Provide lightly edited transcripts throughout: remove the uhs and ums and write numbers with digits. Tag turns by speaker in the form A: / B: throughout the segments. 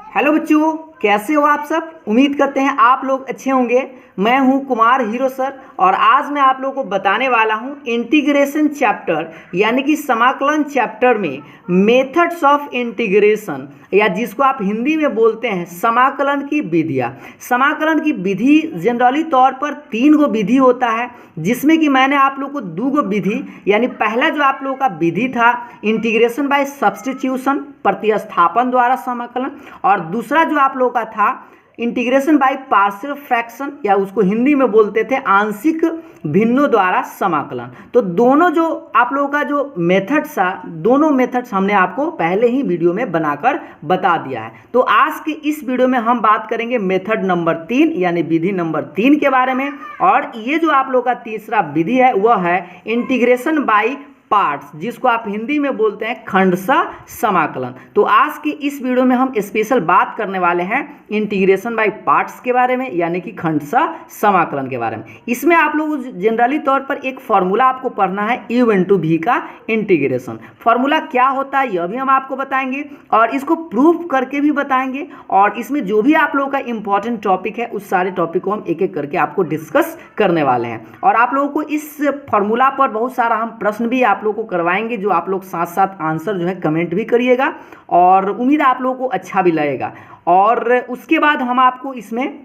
A: Hello बच्चों, कैसे हो आप सब। उम्मीद करते हैं आप लोग अच्छे होंगे। मैं हूं कुमार हीरो सर और आज मैं आप लोगों को बताने वाला हूं इंटीग्रेशन चैप्टर यानी कि समाकलन चैप्टर में मेथड्स ऑफ इंटीग्रेशन या जिसको आप हिंदी में बोलते हैं समाकलन की विधियाँ। समाकलन की विधि जनरली तौर पर 3 गो विधि होता है, जिसमें कि मैंने आप लोग को 2 गो विधि यानी पहला जो आप लोगों का विधि था इंटीग्रेशन बाय सब्स्टिट्यूशन प्रतिस्थापन द्वारा समाकलन, और दूसरा जो आप लोगों का था इंटीग्रेशन बाय पार्शियल फ्रैक्शन या उसको हिंदी में बोलते थे आंशिक भिन्नों द्वारा समाकलन। तो दोनों जो आप लोगों का जो मेथड्स था, दोनों मेथड्स हमने आपको पहले ही वीडियो में बनाकर बता दिया है। तो आज के इस वीडियो में हम बात करेंगे मेथड नंबर 3 यानी विधि नंबर 3 के बारे में। और ये जो आप लोगों का तीसरा विधि है वह है इंटीग्रेशन बाय पार्ट्स, जिसको आप हिंदी में बोलते हैं खंडशः समाकलन। तो आज की इस वीडियो में हम स्पेशल बात करने वाले हैं इंटीग्रेशन बाय पार्ट्स के बारे में यानी कि खंडशः समाकलन के बारे में। इसमें आप लोग जनरली तौर पर एक फॉर्मूला आपको पढ़ना है u इंटू वी का इंटीग्रेशन। फॉर्मूला क्या होता है यह भी हम आपको बताएंगे और इसको प्रूफ करके भी बताएंगे, और इसमें जो भी आप लोगों का इंपॉर्टेंट टॉपिक है उस सारे टॉपिक को हम एक एक करके आपको डिस्कस करने वाले हैं। और आप लोगों को इस फॉर्मूला पर बहुत सारा हम प्रश्न भी आप लोगों को करवाएंगे, जो आप लोग साथ साथ आंसर जो है कमेंट भी करिएगा और उम्मीद आप लोगों को अच्छा भी लगेगा। और उसके बाद हम आपको इसमें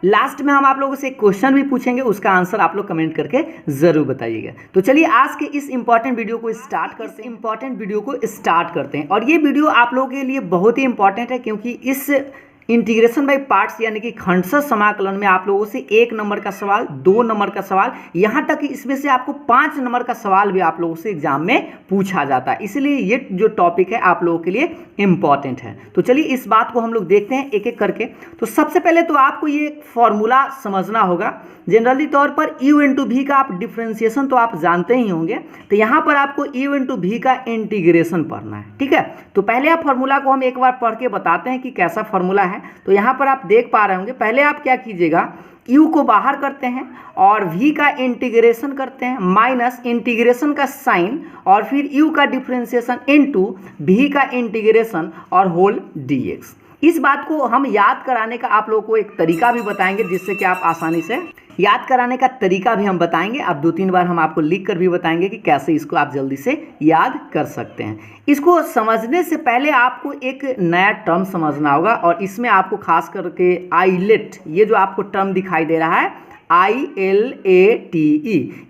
A: लास्ट में हम आप लोगों से एक क्वेश्चन भी पूछेंगे, उसका आंसर आप लोग कमेंट करके जरूर बताइएगा। तो चलिए आज के इस इंपॉर्टेंट वीडियो को स्टार्ट करते हैं। और ये वीडियो आप लोगों के लिए बहुत ही इंपॉर्टेंट है, क्योंकि इस इंटीग्रेशन बाय पार्ट्स यानी कि खंडशः समाकलन में आप लोगों से 1 नंबर का सवाल, 2 नंबर का सवाल, यहाँ तक कि इसमें से आपको 5 नंबर का सवाल भी आप लोगों से एग्जाम में पूछा जाता है। इसलिए ये जो टॉपिक है आप लोगों के लिए इंपॉर्टेंट है। तो चलिए इस बात को हम लोग देखते हैं एक एक करके। तो सबसे पहले तो आपको ये फॉर्मूला समझना होगा। जनरली तौर पर u इंटू वी का आप डिफ्रेंसिएशन तो आप जानते ही होंगे, तो यहाँ पर आपको u इंटू वी का इंटीग्रेशन पढ़ना है, ठीक है। तो पहले आप फॉर्मूला को हम एक बार पढ़ के बताते हैं कि कैसा फॉर्मूला है। तो यहाँ पर आप देख पा रहे होंगे, पहले आप क्या कीजिएगा, u को बाहर करते हैं और v का इंटीग्रेशन करते हैं माइनस इंटीग्रेशन का साइन और फिर u का डिफ्रेंसिएशन इनटू v का इंटीग्रेशन और होल dx। इस बात को हम याद कराने का आप लोगों को एक तरीका भी बताएंगे, जिससे कि आप आसानी से याद कराने का तरीका भी हम बताएंगे। अब 2-3 बार हम आपको लिख कर भी बताएंगे कि कैसे इसको आप जल्दी से याद कर सकते हैं। इसको समझने से पहले आपको एक नया टर्म समझना होगा, और इसमें आपको खास करके आइलेट, ये जो आपको टर्म दिखाई दे रहा है ILATE,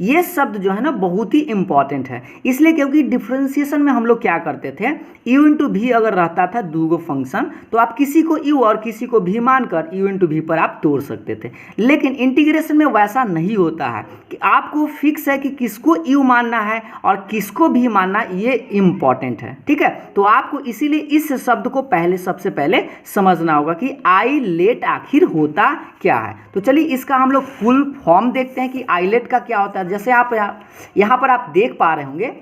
A: ये शब्द जो है ना बहुत ही इंपॉर्टेंट है। इसलिए क्योंकि डिफ्रेंसिएशन में हम लोग क्या करते थे, u इंटू वी अगर रहता था 2 गो फंक्शन, तो आप किसी को u और किसी को v मानकर u इंटू वी पर आप तोड़ सकते थे। लेकिन इंटीग्रेशन में वैसा नहीं होता है कि आपको फिक्स है कि किसको u मानना है और किसको v मानना, ये इंपॉर्टेंट है, ठीक है। तो आपको इसीलिए इस शब्द को सबसे पहले समझना होगा कि आइलेट आखिर होता क्या है। तो चलिए इसका हम लोग फुल फॉर्म देखते हैं कि आइलेट का क्या होता है। जैसे आप यहाँ पर आप देख पा रहे होंगे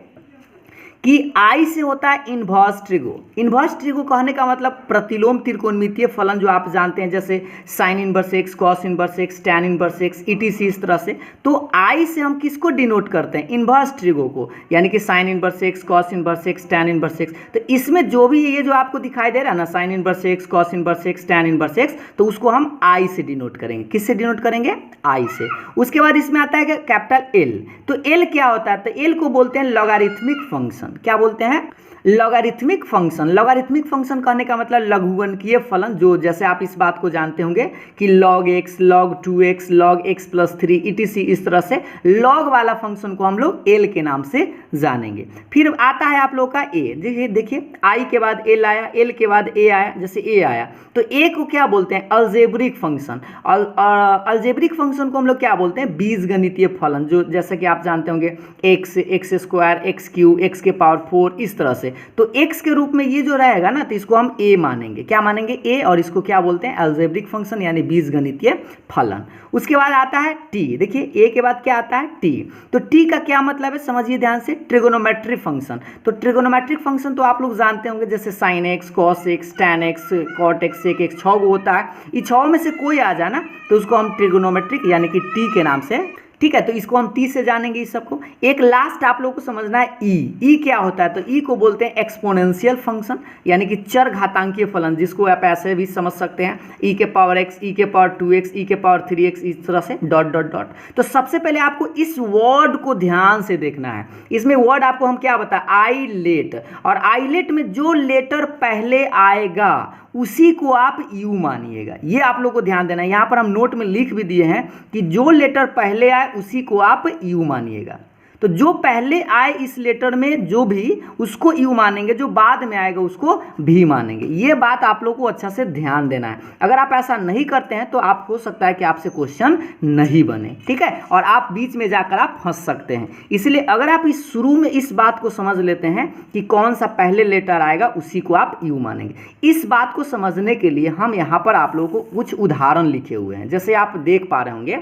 A: कि I से होता है इन्वर्स ट्रिगो। इन्वर्स ट्रिगो कहने का मतलब प्रतिलोम त्रिकोणमितीय फलन, जो आप जानते हैं, जैसे sine inverse x, cos inverse x, tan inverse x, etc, इस तरह से। तो I से हम किसको डिनोट करते हैं, इन्वर्स ट्रिगो को, यानी कि sine inverse x, cos inverse x, tan inverse x. तो इसमें जो भी ये जो आपको दिखाई दे रहा है ना, sine inverse x, cos inverse x, tan inverse x, तो उसको हम I से डिनोट करेंगे। किससे डिनोट करेंगे, I से। उसके बाद इसमें आता है कैपिटल L। तो L क्या होता है, तो L को बोलते हैं लॉगरिथमिक फंक्शन। क्या बोलते हैं, लॉगरिथमिक फंक्शन। लॉगरिथमिक फंक्शन कहने का मतलब लघुगणकीय फलन, जो जैसे आप इस बात को जानते होंगे कि log x, log 2x, log x plus 3 etc, इस तरह से log वाला फंक्शन को हम लोग L के नाम से जानेंगे। फिर आता है आप लोग का A। देखिए I के बाद L आया, L के बाद A आया। जैसे A आया तो A को क्या बोलते हैं, अलजेब्रिक फंक्शन। अलजेब्रिक फंक्शन को हम लोग क्या बोलते हैं, बीजगणितीय फलन, जो जैसे कि आप जानते होंगे x, x square, x cube, x के पावर 4, इस तरह से। तो x के रूप में ये जो रहेगा ना, तो इसको हम a मानेंगे। क्या मानेंगे, a, और इसको क्या बोलते हैं, अलजेब्रिक फंक्शन यानी बीजगणितीय फलन। उसके बाद आता है t। देखिए a के बाद क्या आता है, t। तो t का क्या मतलब है, समझिए ध्यान से, ट्रिगोनोमेट्रिक फंक्शन। तो ट्रिगोनोमेट्रिक फंक्शन तो आप लोग जानते होंगे, जैसे sine x, cos x, tan x, cot x, sec x, 6 होता है। ये 6 में से कोई आ जाए ना, तो उसको हम ट्रिगोनोमेट्रिक यानी कि t के नाम से ठीक है, तो इसको हम टी से जानेंगे इस सबको। एक लास्ट आप लोगों को समझना है ई क्या होता है। तो ई को बोलते हैं एक्सपोनेंशियल फंक्शन, यानी कि चर घातांकीय फलन, जिसको आप ऐसे भी समझ सकते हैं ई के पावर एक्स, ई के पावर 2x, ई के पावर 3x, इस तरह से डॉट डॉट डॉट। तो सबसे पहले आपको इस वर्ड को ध्यान से देखना है। इसमें वर्ड आपको हम क्या बताए, आईलेट, और आईलेट में जो लेटर पहले आएगा उसी को आप यू मानिएगा। ये आप लोग को ध्यान देना है। यहाँ पर हम नोट में लिख भी दिए हैं कि जो लेटर पहले आए उसी को आप यू मानिएगा। तो जो पहले आए इस लेटर में जो भी, उसको यू मानेंगे, जो बाद में आएगा उसको भी मानेंगे। ये बात आप लोग को अच्छा से ध्यान देना है। अगर आप ऐसा नहीं करते हैं तो आप हो सकता है कि आपसे क्वेश्चन नहीं बने, ठीक है, और आप बीच में जाकर आप फंस सकते हैं। इसलिए अगर आप इस शुरू में इस बात को समझ लेते हैं कि कौन सा पहले लेटर आएगा उसी को आप यू मानेंगे। इस बात को समझने के लिए हम यहाँ पर आप लोगों को कुछ उदाहरण लिखे हुए हैं। जैसे आप देख पा रहे होंगे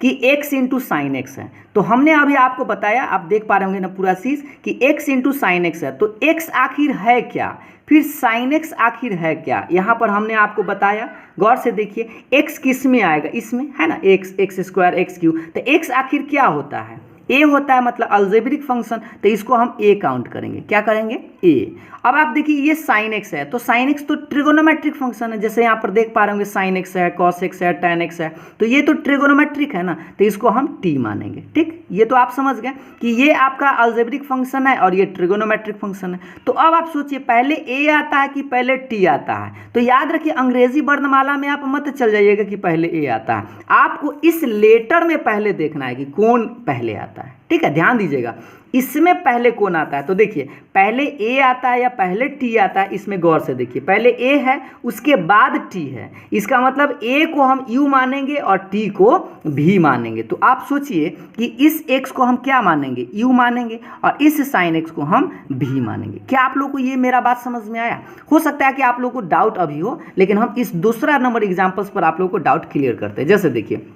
A: कि x इंटू साइन एक्स है, तो हमने अभी आपको बताया, आप देख पा रहे होंगे ना पूरा चीज़ कि x इंटू साइन एक्स है, तो x आखिर है क्या, फिर साइन x आखिर है क्या, यहाँ पर हमने आपको बताया। गौर से देखिए x किस में आएगा, इसमें है ना, एक्स स्क्वायर एक्स क्यू। तो x आखिर क्या होता है, a होता है, मतलब अलजेब्रिक फंक्शन। तो इसको हम a काउंट करेंगे, क्या करेंगे, a। अब आप देखिए ये साइन x है, तो साइन x तो ट्रिगोनोमेट्रिक फंक्शन है। जैसे यहाँ पर देख पा रहे होंगे साइन x है, कॉस x है, टैन x है, तो ये तो ट्रिगोनोमेट्रिक है ना, तो इसको हम t मानेंगे। ठीक, ये तो आप समझ गए कि ये आपका अलजेब्रिक फंक्शन है और ये ट्रिगोनोमेट्रिक फंक्शन है। तो अब आप सोचिए पहले a आता है कि पहले t आता है। तो याद रखिए अंग्रेजी वर्णमाला में आप मत चल जाइएगा कि पहले a आता है, आपको इस लेटर में पहले देखना है कि कौन पहले आता है। ठीक है, ध्यान दीजिएगा, इसमें पहले कौन आता है। तो देखिए पहले a आता है या पहले t आता है, इसमें गौर से देखिए, पहले a है उसके बाद t है, इसका मतलब a को हम u मानेंगे और t को भी मानेंगे। तो आप सोचिए कि इस x को हम क्या मानेंगे, u मानेंगे, और इस sin x को हम भी मानेंगे। क्या आप लोग को ये मेरा बात समझ में आया? हो सकता है कि आप लोग को डाउट अभी हो, लेकिन हम इस दूसरा नंबर एग्जाम्पल्स पर आप लोग को डाउट क्लियर करते हैं। जैसे देखिए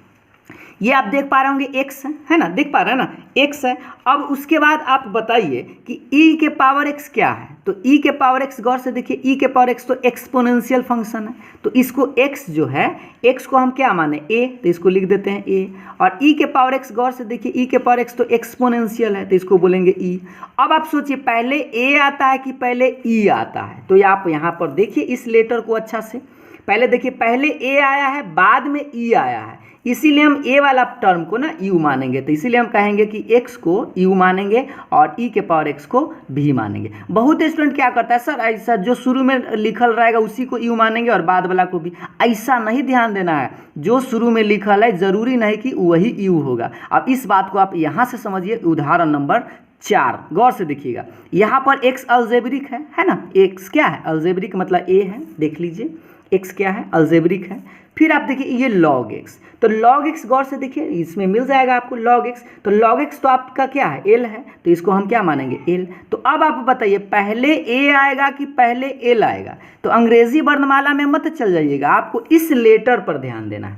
A: ये आप देख पा रहे होंगे x है ना, देख पा रहे हैं ना, x है। अब उसके बाद आप बताइए कि e के पावर x क्या है। तो e के पावर x, गौर से देखिए e के पावर x तो एक्सपोनेंशियल फंक्शन है, तो इसको x जो है, x को हम क्या माने, a, तो इसको लिख देते हैं a। और e के पावर x, गौर से देखिए e के पावर x तो एक्सपोनेंशियल है, तो इसको बोलेंगे e। अब आप सोचिए पहले a आता है कि पहले e आता है। तो आप यहाँ पर देखिए इस लेटर को अच्छा से, पहले देखिए पहले a आया है, बाद में e आया है, इसीलिए हम a वाला टर्म को ना u मानेंगे। तो इसीलिए हम कहेंगे कि x को u मानेंगे और e के पावर x को भी मानेंगे। बहुत स्टूडेंट क्या करता है, सर ऐसा जो शुरू में लिखल रहेगा उसी को u मानेंगे और बाद वाला को भी। ऐसा नहीं ध्यान देना है, जो शुरू में लिखल है जरूरी नहीं कि वही u होगा। अब इस बात को आप यहाँ से समझिए। उदाहरण नंबर 4, गौर से देखिएगा, यहाँ पर x अलजेब्रिक है ना, x क्या है, अलजेब्रिक मतलब a है, देख लीजिए x क्या है, अलजेब्रिक है। फिर आप देखिए ये log x, तो log x गौर से देखिए इसमें मिल जाएगा आपको log x। तो log x तो आपका क्या है, l है, तो इसको हम क्या मानेंगे, l। तो अब आप बताइए पहले a आएगा कि पहले l आएगा। तो अंग्रेजी वर्णमाला में मत चल जाइएगा, आपको इस लेटर पर ध्यान देना है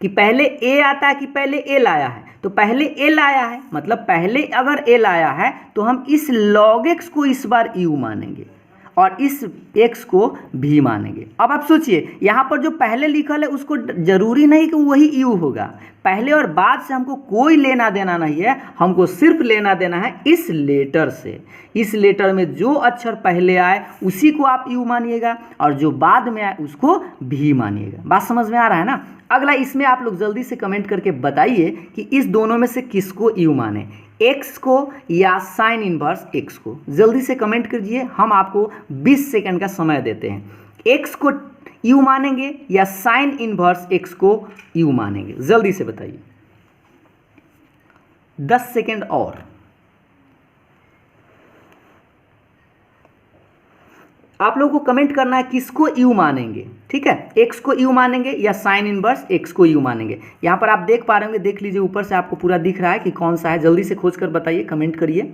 A: कि पहले a आता है कि पहले l आया है। तो पहले l आया है, मतलब पहले अगर l आया है तो हम इस log x को इस बार u मानेंगे और इस x को भी मानेंगे। अब आप सोचिए यहाँ पर जो पहले लिखल है उसको जरूरी नहीं कि वही u होगा, पहले और बाद से हमको कोई लेना देना नहीं है, हमको सिर्फ लेना देना है इस लेटर से। इस लेटर में जो अक्षर पहले आए उसी को आप u मानिएगा और जो बाद में आए उसको भी मानिएगा। बात समझ में आ रहा है ना। अगला इसमें आप लोग जल्दी से कमेंट करके बताइए कि इस दोनों में से किसको u माने, x को या साइन इनवर्स x को। जल्दी से कमेंट कीजिए, हम आपको 20 सेकंड का समय देते हैं। x को u मानेंगे या साइन इनवर्स x को u मानेंगे, जल्दी से बताइए। 10 सेकंड और। आप लोगों को कमेंट करना है किसको u मानेंगे, ठीक है, x को u मानेंगे या साइन इनवर्स x को u मानेंगे। यहाँ पर आप देख पा रहे होंगे, देख लीजिए ऊपर से आपको पूरा दिख रहा है कि कौन सा है, जल्दी से खोज कर बताइए, कमेंट करिए।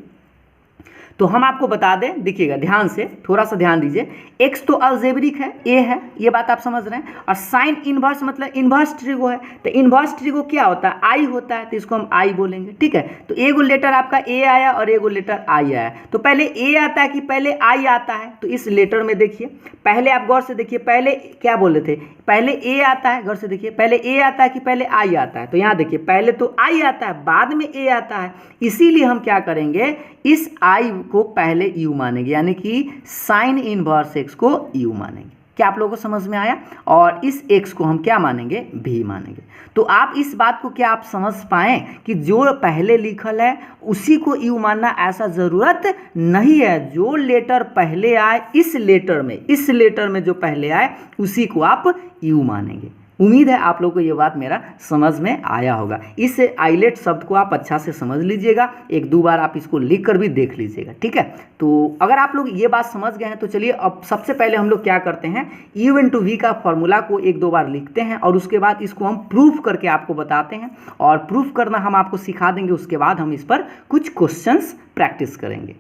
A: तो हम आपको बता दें, देखिएगा ध्यान से, थोड़ा सा ध्यान दीजिए, x तो अलजेब्रिक है, a है, ये बात आप समझ रहे हैं, और साइन इनवर्स मतलब इनवर्स ट्रिगो है, तो इनवर्स ट्रिगो क्या होता है, आई होता है, तो इसको हम आई बोलेंगे, ठीक है। तो एगो लेटर आपका a आया और एगो लेटर आई आया, तो पहले a आता है कि पहले आई आता है, तो इस लेटर में देखिए, पहले आप गौर से देखिए, पहले क्या बोल रहे थे, पहले a आता है, गौर से देखिए, पहले a आता है कि पहले आई आता है, तो यहाँ देखिए पहले तो आई आता है, बाद में a आता है, इसीलिए हम क्या करेंगे, इस i को पहले u मानेंगे, यानी कि साइन इनवर्स x को u मानेंगे। क्या आप लोगों को समझ में आया? और इस x को हम क्या मानेंगे, v मानेंगे। तो आप इस बात को क्या आप समझ पाएँ कि जो पहले लिखल है उसी को u मानना ऐसा ज़रूरत नहीं है, जो लेटर पहले आए इस लेटर में जो पहले आए उसी को आप u मानेंगे। उम्मीद है आप लोगों को ये बात मेरा समझ में आया होगा। इस आइलेट शब्द को आप अच्छा से समझ लीजिएगा, एक दो बार आप इसको लिख कर भी देख लीजिएगा, ठीक है। तो अगर आप लोग ये बात समझ गए हैं तो चलिए अब सबसे पहले हम लोग क्या करते हैं, यू इन टू वी का फॉर्मूला को एक दो बार लिखते हैं और उसके बाद इसको हम प्रूफ करके आपको बताते हैं, और प्रूफ करना हम आपको सिखा देंगे, उसके बाद हम इस पर कुछ क्वेश्चंस प्रैक्टिस करेंगे।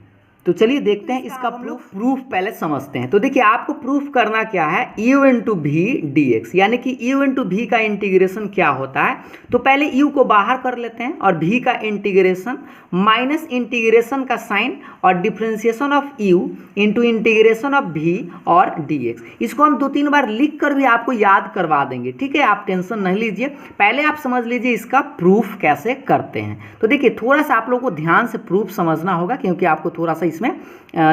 A: तो चलिए देखते हैं इसका प्रूफ पहले समझते हैं। तो देखिए आपको प्रूफ करना क्या है, u इंटू भी डी एक्स, यानी कि u इंटू भी का इंटीग्रेशन क्या होता है। तो पहले u को बाहर कर लेते हैं और v का इंटीग्रेशन माइनस इंटीग्रेशन का साइन और differentiation of u into integration of v और dx। इसको हम 2-3 बार लिख कर भी आपको याद करवा देंगे, ठीक है, आप टेंशन नहीं लीजिए। पहले आप समझ लीजिए इसका प्रूफ कैसे करते हैं। तो देखिए थोड़ा सा आप लोगों को ध्यान से प्रूफ समझना होगा, क्योंकि आपको थोड़ा सा इसमें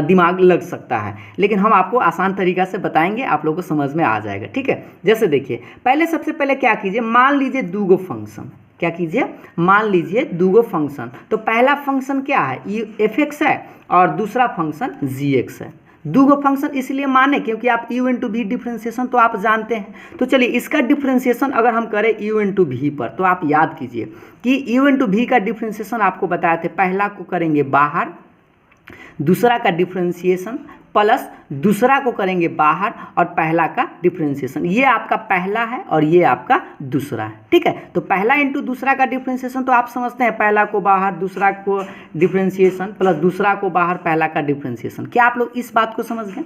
A: दिमाग लग सकता है, लेकिन हम आपको आसान तरीका से बताएंगे, आप लोगों को समझ में आ जाएगा, ठीक है। जैसे देखिए सबसे पहले क्या कीजिए, मान लीजिए दूगो फंक्शन, क्या कीजिए, मान लीजिए दूगो फंक्शन। तो पहला फंक्शन क्या है, एफ एक्स है और दूसरा फंक्शन जी एक्स है। दूगो फंक्शन इसलिए माने क्योंकि आप u इंटू भी डिफ्रेंशिएशन तो आप जानते हैं। तो चलिए इसका डिफ्रेंशिएशन अगर हम करें u इंटू भी पर, तो आप याद कीजिए कि u इंटू भी का डिफ्रेंशिएशन आपको बताए थे, पहला को करेंगे बाहर, दूसरा का डिफ्रेंशिएशन प्लस दूसरा को करेंगे बाहर और पहला का डिफ्रेंशिएशन। ये आपका पहला है और ये आपका दूसरा है, ठीक है। तो पहला इंटू दूसरा का डिफ्रेंशिएशन तो आप समझते हैं, पहला को बाहर दूसरा को डिफ्रेंशिएशन प्लस दूसरा को बाहर पहला का डिफ्रेंशिएशन। क्या आप लोग इस बात को समझ गए?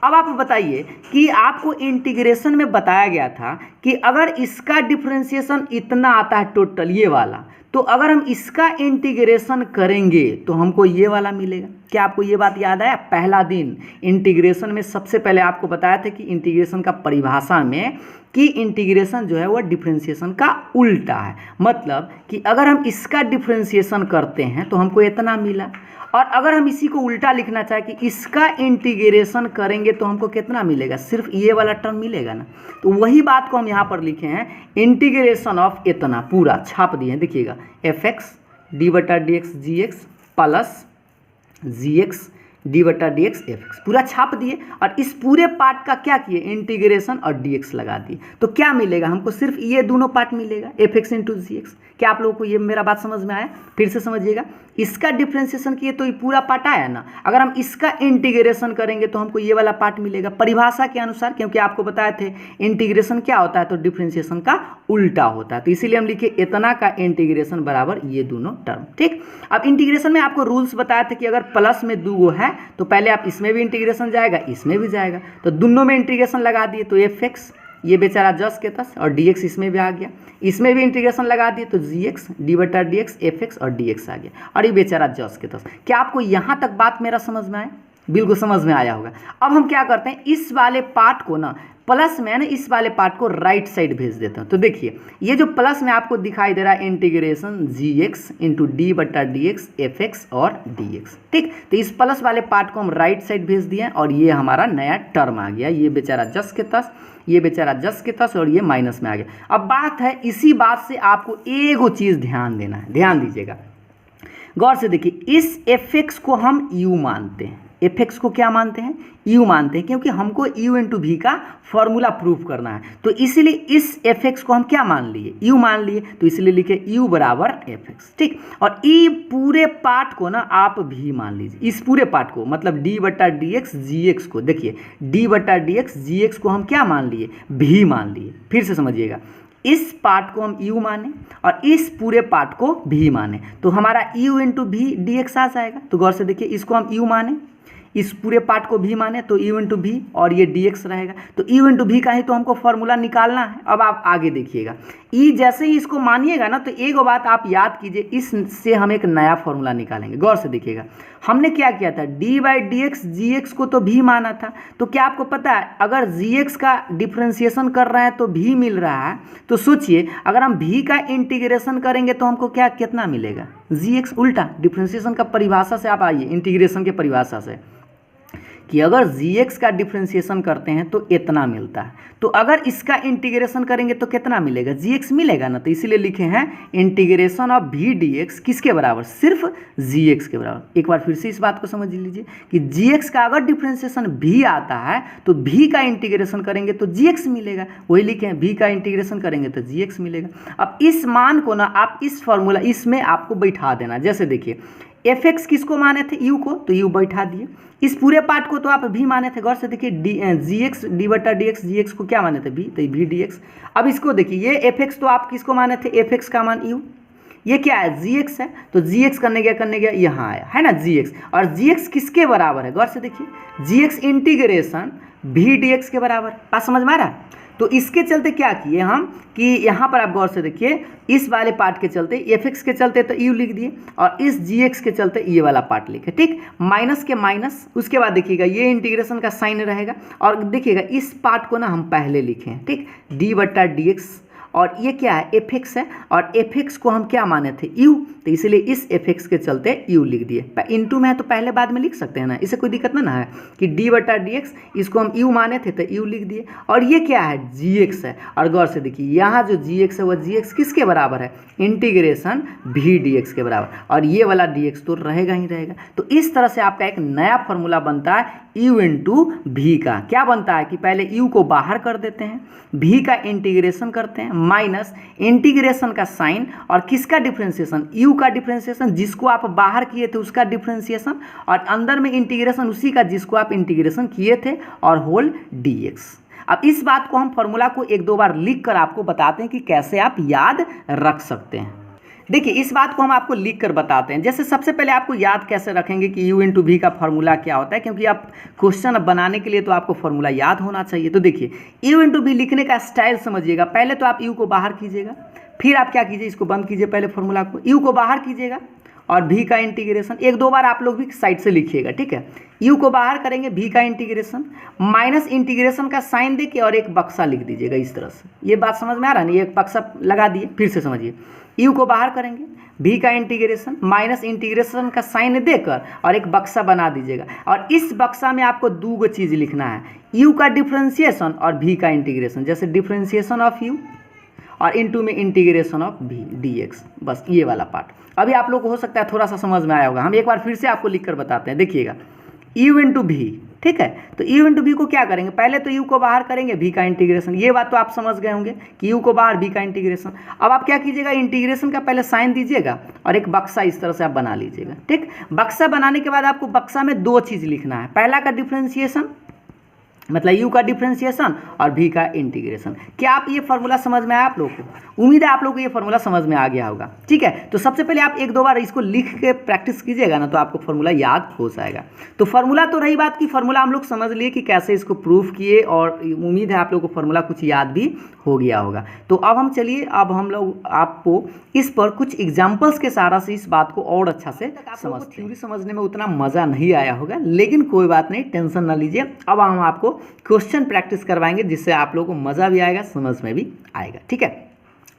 A: अब आप बताइए कि आपको इंटीग्रेशन में बताया गया था कि अगर इसका डिफ्रेंशिएशन इतना आता है टोटल ये वाला, तो अगर हम इसका इंटीग्रेशन करेंगे तो हमको ये वाला मिलेगा। क्या आपको ये बात याद है? पहला दिन इंटीग्रेशन में सबसे पहले आपको बताया था कि इंटीग्रेशन का परिभाषा में कि इंटीग्रेशन जो है वो डिफरेंशिएशन का उल्टा है। मतलब कि अगर हम इसका डिफरेंशिएशन करते हैं तो हमको इतना मिला, और अगर हम इसी को उल्टा लिखना चाहे कि इसका इंटीग्रेशन करेंगे तो हमको कितना मिलेगा, सिर्फ ये वाला टर्म मिलेगा ना। तो वही बात को हम यहाँ पर लिखे हैं, इंटीग्रेशन ऑफ इतना पूरा छाप दिए हैं, देखिएगा एफ एक्स डी बटा डी एक्स जी एक्स प्लस जी एक्स डी बटा डी एक्स एफ एक्स पूरा छाप दिए, और इस पूरे पार्ट का क्या किए, इंटीग्रेशन और डी एक्स लगा दिए। तो क्या मिलेगा हमको, सिर्फ ये दोनों पार्ट मिलेगा, एफ एक्स इंटू जी एक्स। क्या आप लोगों को ये मेरा बात समझ में आया? फिर से समझिएगा, इसका डिफ्रेंशिएशन किए तो ये पूरा पार्ट आया ना, अगर हम इसका इंटीग्रेशन करेंगे तो हमको ये वाला पार्ट मिलेगा परिभाषा के अनुसार, क्योंकि आपको बताए थे इंटीग्रेशन क्या होता है, तो डिफ्रेंशिएशन का उल्टा होता है। तो इसीलिए हम लिखे इतना का इंटीग्रेशन बराबर ये दोनों टर्म, ठीक। अब इंटीग्रेशन में आपको रूल्स बताया थे कि अगर प्लस में दूगो है तो पहले आप इसमें भी इंटीग्रेशन जाएगा, इसमें भी जाएगा, तो दोनों में इंटीग्रेशन लगा दिए तो एफ एक्स ये बेचारा जस के तस, और डी एक्स इसमें भी आ गया, इसमें भी इंटीग्रेशन लगा दिए तो जी एक्स डी बटा डी एक्स एफ एक्स और डी एक्स आ गया, और ये बेचारा जस के तस। क्या आपको यहाँ तक बात मेरा समझ में आया? बिल्कुल समझ में आया होगा। अब हम क्या करते हैं, इस वाले पार्ट को ना प्लस में ना इस वाले पार्ट को राइट साइड भेज देता हूँ। तो देखिए ये जो प्लस में आपको दिखाई दे रहा है इंटीग्रेशन जी एक्स इंटू डी बटा डी एक्स एफ एक्स और डी एक्स, ठीक। तो इस प्लस वाले पार्ट को हम राइट साइड भेज दिए और ये हमारा नया टर्म आ गया, ये बेचारा जस के तस, ये बेचारा जस के तस, और ये माइनस में आ गया। अब बात है, इसी बात से आपको एगो चीज़ ध्यान देना है, ध्यान दीजिएगा गौर से देखिए, इस एफ एक्स को हम यू मानते हैं, एफ एक्स को क्या मानते हैं, यू मानते हैं, क्योंकि हमको यू इंटू भी का फॉर्मूला प्रूफ करना है। तो इसलिए इस एफ एक्स को हम क्या मान लिए, यू मान लिए, तो इसलिए लिखे यू बराबर एफ एक्स, ठीक। और ई पूरे पार्ट को ना आप भी मान लीजिए, इस पूरे पार्ट को मतलब डी बटा डी एक्स जी एक्स को, देखिए डी बटा डी एक्स जी एक्स को हम क्या मान लिए, भी मान लिए। फिर से समझिएगा, इस पार्ट को हम u माने और इस पूरे पार्ट को v माने, तो हमारा u इंटू v dx आ जाएगा। तो गौर से देखिए, इसको हम u माने, इस पूरे पार्ट को v माने, तो u इंटू v और ये dx रहेगा। तो u इंटू v का ही तो हमको फॉर्मूला निकालना है। अब आप आगे देखिएगा, e जैसे ही इसको मानिएगा ना, तो एक बात आप याद कीजिए, इससे हम एक नया फॉर्मूला निकालेंगे। गौर से देखिएगा, हमने क्या किया था, d by D x gx को तो v माना था, तो क्या आपको पता है अगर gx का डिफ्रेंसिएशन कर रहे हैं तो v मिल रहा है, तो सोचिए अगर हम v का इंटीग्रेशन करेंगे तो हमको क्या कितना मिलेगा, gx। उल्टा डिफ्रेंसिएशन का परिभाषा से आप आइए, इंटीग्रेशन के परिभाषा से, कि अगर gx का डिफ्रेंसिएशन करते हैं तो इतना मिलता है, तो अगर इसका इंटीग्रेशन करेंगे तो कितना मिलेगा, gx मिलेगा ना। तो इसीलिए लिखे हैं इंटीग्रेशन ऑफ v dx किसके बराबर, सिर्फ gx के बराबर। एक बार फिर से इस बात को समझ लीजिए कि gx का अगर डिफ्रेंसिएशन v आता है तो v का इंटीग्रेशन करेंगे तो gx मिलेगा, वही लिखे हैं v का इंटीग्रेशन करेंगे तो gx मिलेगा। अब इस मान को ना आप इस फॉर्मूला इसमें आपको बैठा देना। जैसे देखिए, fx किसको माने थे, u को, तो u बैठा दिए, इस पूरे पार्ट को तो आप v माने थे। गौर से देखिए, gx d बटा dx, gx को क्या माने थे, v, तो v dx। अब इसको देखिए, ये fx तो आप किसको माने थे, fx का मान u, ये क्या है, gx है, तो gx करने गया यहाँ आया है ना gx, और gx किसके बराबर है, गौर से देखिए, gx इंटीग्रेशन v dx के बराबर। बात समझ में आ रहा है। तो इसके चलते क्या किए हम कि यहाँ पर आप गौर से देखिए, इस वाले पार्ट के चलते fx के चलते तो u लिख दिए और इस gx के चलते ये वाला पार्ट लिखे, ठीक, माइनस के माइनस। उसके बाद देखिएगा ये इंटीग्रेशन का साइन रहेगा, और देखिएगा इस पार्ट को ना हम पहले लिखे हैं, ठीक, d बटा डी एक्स, और ये क्या है, fx है, और fx को हम क्या माने थे, u, तो इसलिए इस fx के चलते u लिख दिए। इंटू में है तो पहले बाद में लिख सकते हैं ना, इससे कोई दिक्कत ना है कि d बटा dx, इसको हम u माने थे तो u लिख दिए। और ये क्या है, gx है, और गौर से देखिए यहाँ जो gx है वह gx किसके बराबर है, इंटीग्रेशन v dx के बराबर, और ये वाला dx तो रहेगा ही रहेगा। तो इस तरह से आपका एक नया फॉर्मूला बनता है u इंटू v का। क्या बनता है कि पहले u को बाहर कर देते हैं, v का इंटीग्रेशन करते हैं, माइनस इंटीग्रेशन का साइन और किसका डिफ्रेंसिएशन, u का डिफ्रेंसिएशन, जिसको आप बाहर किए थे उसका डिफ्रेंसिएशन, और अंदर में इंटीग्रेशन उसी का जिसको आप इंटीग्रेशन किए थे, और होल dx। अब इस बात को हम फॉर्मूला को एक दो बार लिख कर आपको बताते हैं कि कैसे आप याद रख सकते हैं। देखिए, इस बात को हम आपको लिख कर बताते हैं। जैसे सबसे पहले आपको याद कैसे रखेंगे कि u इंटू v का फॉर्मूला क्या होता है, क्योंकि आप क्वेश्चन बनाने के लिए तो आपको फॉर्मूला याद होना चाहिए। तो देखिए, u इंटू v लिखने का स्टाइल समझिएगा। पहले तो आप u को बाहर कीजिएगा, फिर आप क्या कीजिए, इसको बंद कीजिए, पहले फॉर्मूला को, u को बाहर कीजिएगा और v का इंटीग्रेशन एक दो बार आप लोग भी साइड से लिखिएगा, ठीक है। u को बाहर करेंगे, v का इंटीग्रेशन, माइनस इंटीग्रेशन का साइन देके और एक बक्सा लिख दीजिएगा इस तरह से। ये बात समझ में आ रहा है ना, ये एक बक्सा लगा दिए, फिर से समझिए, u को बाहर करेंगे, v का इंटीग्रेशन, माइनस इंटीग्रेशन का साइन देकर और एक बक्सा बना दीजिएगा, और इस बक्सा में आपको दो गो चीज़ लिखना है, u का डिफ्रेंसिएशन और v का इंटीग्रेशन। जैसे डिफ्रेंसिएशन ऑफ u और इनटू में इंटीग्रेशन ऑफ v dx, बस ये वाला पार्ट। अभी आप लोग को हो सकता है थोड़ा सा समझ में आया होगा, हम एक बार फिर से आपको लिख कर बताते हैं। देखिएगा, u इंटू v, ठीक है, तो u इंटू v को क्या करेंगे, पहले तो u को बाहर करेंगे, v का इंटीग्रेशन, ये बात तो आप समझ गए होंगे कि u को बाहर, v का इंटीग्रेशन। अब आप क्या कीजिएगा, इंटीग्रेशन का पहले साइन दीजिएगा और एक बक्सा इस तरह से आप बना लीजिएगा, ठीक। बक्सा बनाने के बाद आपको बक्सा में दो चीज़ लिखना है, पहला का डिफ्रेंसिएशन, मतलब u का डिफ्रेंसिएशन और v का इंटीग्रेशन। क्या आप ये फॉर्मूला समझ में आया आप लोगों को? उम्मीद है आप लोगों को ये फॉर्मूला समझ में आ गया होगा, ठीक है। तो सबसे पहले आप एक दो बार इसको लिख के प्रैक्टिस कीजिएगा ना, तो आपको फॉर्मूला याद हो जाएगा। तो फॉर्मूला तो रही बात की फॉर्मूला हम लोग समझ लिए कि कैसे इसको प्रूफ किए, और उम्मीद है आप लोगों को फॉर्मूला कुछ याद भी हो गया होगा। तो अब हम चलिए, अब हम लोग आपको इस पर कुछ एग्जाम्पल्स के सहारा से इस बात को और अच्छा से समझते हैं। थ्योरी समझने में उतना मज़ा नहीं आया होगा, लेकिन कोई बात नहीं, टेंशन ना लीजिए। अब हम आपको क्वेश्चन प्रैक्टिस करवाएंगे, जिससे आप लोगों को मज़ा भी आएगा, समझ में भी आएगा, ठीक है।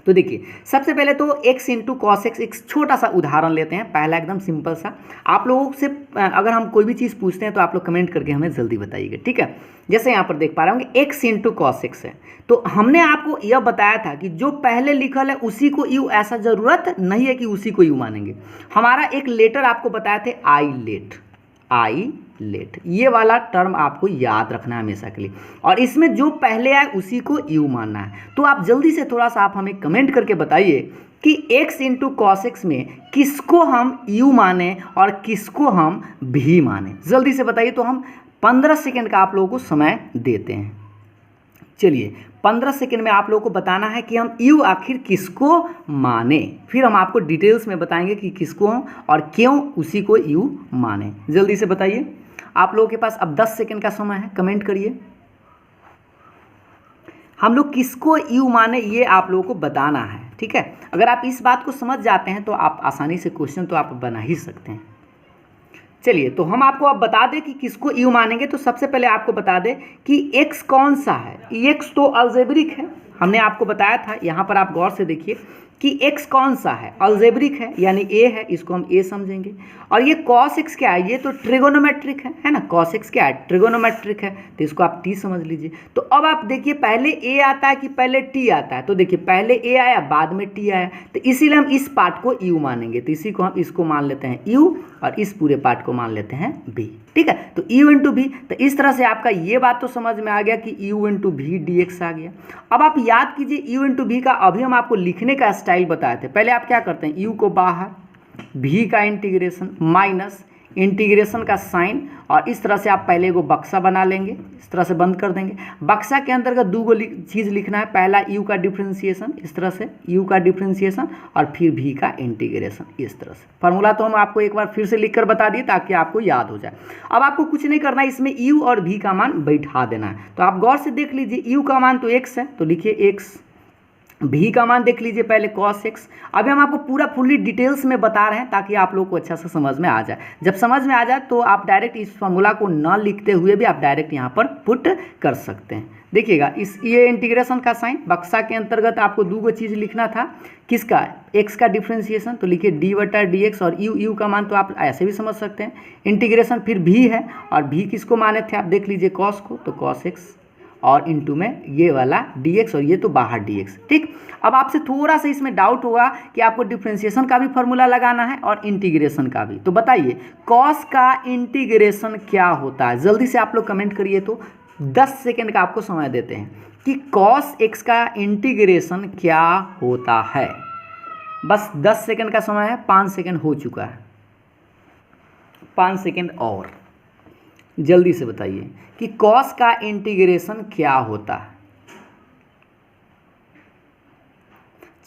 A: तो देखिए, सबसे पहले तो x इंटू कॉस एक्स, एक छोटा सा उदाहरण लेते हैं, पहला एकदम सिंपल सा। आप लोगों से अगर हम कोई भी चीज़ पूछते हैं तो आप लोग कमेंट करके हमें जल्दी बताइएगा, ठीक है। जैसे यहाँ पर देख पा रहे होंगे x इंटू कॉस एक्स है, तो हमने आपको यह बताया था कि जो पहले लिखल है उसी को u, ऐसा ज़रूरत नहीं है कि उसी को u मानेंगे। हमारा एक लेटर आपको बताए थे आई लेट, ये वाला टर्म आपको याद रखना है हमेशा के लिए, और इसमें जो पहले आए उसी को u मानना है। तो आप जल्दी से थोड़ा सा आप हमें कमेंट करके बताइए कि x इंटू कॉस एक्स में किसको हम u माने और किसको हम v माने, जल्दी से बताइए। तो हम 15 सेकेंड का आप लोगों को समय देते हैं, चलिए 15 सेकंड में आप लोगों को बताना है कि हम यू आखिर किसको माने, फिर हम आपको डिटेल्स में बताएंगे कि किसको हम और क्यों उसी को यू माने। जल्दी से बताइए, आप लोगों के पास अब 10 सेकंड का समय है, कमेंट करिए। हम लोग किसको यू माने ये आप लोगों को बताना है, ठीक है। अगर आप इस बात को समझ जाते हैं तो आप आसानी से क्वेश्चन तो आप बना ही सकते हैं। चलिए तो हम आपको अब बता दें कि किसको यू मानेंगे। तो सबसे पहले आपको बता दें कि x कौन सा है। x तो अलजेब्रिक है, हमने आपको बताया था। यहाँ पर आप गौर से देखिए कि x कौन सा है, अलजेब्रिक है यानी a है, इसको हम a समझेंगे। और ये cos x क्या है, ये तो ट्रिगोनोमेट्रिक है ना। cos x क्या है, ट्रिगोनोमेट्रिक है, तो इसको आप t समझ लीजिए। तो अब आप देखिए पहले a आता है कि पहले t आता है, तो देखिए पहले a आया बाद में t आया, तो इसीलिए हम इस पार्ट को u मानेंगे। तो इसी को हम इसको मान लेते हैं u और इस पूरे पार्ट को मान लेते हैं b, ठीक है। तो u इंटू v, तो इस तरह से आपका ये बात तो समझ में आ गया कि u इंटू v dx आ गया। अब आप याद कीजिए u इंटू v का अभी हम आपको लिखने का स्टाइल बताए थे। पहले आप क्या करते हैं, u को बाहर, v का इंटीग्रेशन माइनस इंटीग्रेशन का साइन, और इस तरह से आप पहले को बक्सा बना लेंगे, इस तरह से बंद कर देंगे। बक्सा के अंतर्गत दो चीज़ लिखना है, पहला u का डिफ्रेंशिएशन, इस तरह से u का डिफ्रेंशिएशन, और फिर v का इंटीग्रेशन, इस तरह से। फार्मूला तो हम आपको एक बार फिर से लिखकर बता दिए ताकि आपको याद हो जाए। अब आपको कुछ नहीं करना है, इसमें u और v का मान बैठा देना है। तो आप गौर से देख लीजिए, u का मान तो x है, तो लिखिए x, v का मान देख लीजिए पहले cos x। अभी हम आपको पूरा फुल्ली डिटेल्स में बता रहे हैं ताकि आप लोग को अच्छा से समझ में आ जाए। जब समझ में आ जाए तो आप डायरेक्ट इस फॉर्मूला को न लिखते हुए भी आप डायरेक्ट यहाँ पर पुट कर सकते हैं। देखिएगा इस ये इंटीग्रेशन का साइन, बक्सा के अंतर्गत आपको दो चीज़ लिखना था, किसका, x का डिफ्रेंशिएशन, तो लिखिए d बटा dx, और u का मान तो आप ऐसे भी समझ सकते हैं, इंटीग्रेशन फिर v है, और v किसको माने थे आप देख लीजिए cos को, तो cos x, और इंटू में ये वाला dx, और ये तो बाहर dx, ठीक। अब आपसे थोड़ा सा इसमें डाउट होगा कि आपको डिफ्रेंशिएशन का भी फॉर्मूला लगाना है और इंटीग्रेशन का भी। तो बताइए cos का इंटीग्रेशन क्या होता है, जल्दी से आप लोग कमेंट करिए। तो 10 सेकेंड का आपको समय देते हैं कि cos x का इंटीग्रेशन क्या होता है। बस 10 सेकेंड का समय है, 5 सेकेंड हो चुका है, 5 सेकेंड और जल्दी से बताइए कि cos का इंटीग्रेशन क्या होता है।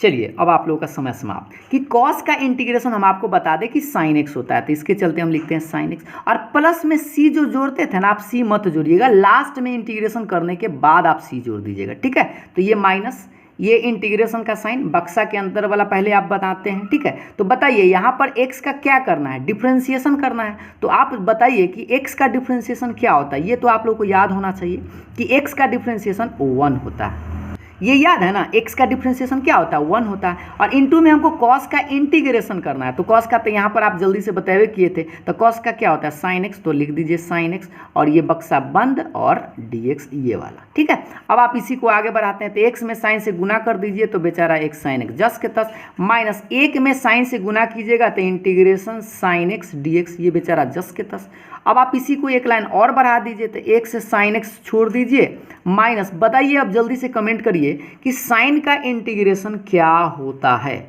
A: चलिए अब आप लोगों का समय समाप्त। कि cos का इंटीग्रेशन हम आपको बता दें कि sin x होता है, तो इसके चलते हम लिखते हैं sin x, और प्लस में c जो जोड़ते थे ना, आप c मत जोड़िएगा, लास्ट में इंटीग्रेशन करने के बाद आप c जोड़ दीजिएगा, ठीक है। तो ये माइनस, ये इंटीग्रेशन का साइन, बक्सा के अंदर वाला पहले आप बताते हैं, ठीक है। तो बताइए यहाँ पर x का क्या करना है, डिफ्रेंशिएशन करना है। तो आप बताइए कि x का डिफ्रेंशिएशन क्या होता है। ये तो आप लोग को याद होना चाहिए कि x का डिफ्रेंशिएशन 1 होता है, ये याद है ना, x का डिफ्रेंशिएशन क्या होता है, 1 होता है। और इनटू में हमको cos का इंटीग्रेशन करना है, तो cos का तो यहाँ पर आप जल्दी से बताए किए थे, तो cos का क्या होता है, sin x, तो लिख दीजिए sin x, और ये बक्सा बंद और dx ये वाला, ठीक है। अब आप इसी को आगे बढ़ाते हैं, तो x में sin से गुना कर दीजिए, तो बेचारा x sin x जस के तस, माइनस 1 में sin से गुना कीजिएगा तो इंटीग्रेशन sin x dx, ये बेचारा जस के तस। अब आप इसी को एक लाइन और बढ़ा दीजिए, तो 1 से sin x छोड़ दीजिए, माइनस, बताइए अब जल्दी से कमेंट करिए कि sin का इंटीग्रेशन क्या होता है।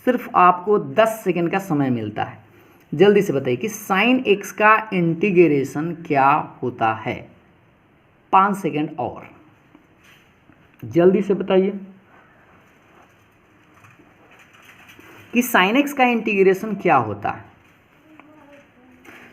A: सिर्फ आपको 10 सेकेंड का समय मिलता है, जल्दी से बताइए कि sin x का इंटीग्रेशन क्या होता है। 5 सेकेंड और जल्दी से बताइए कि sin x का इंटीग्रेशन क्या होता है।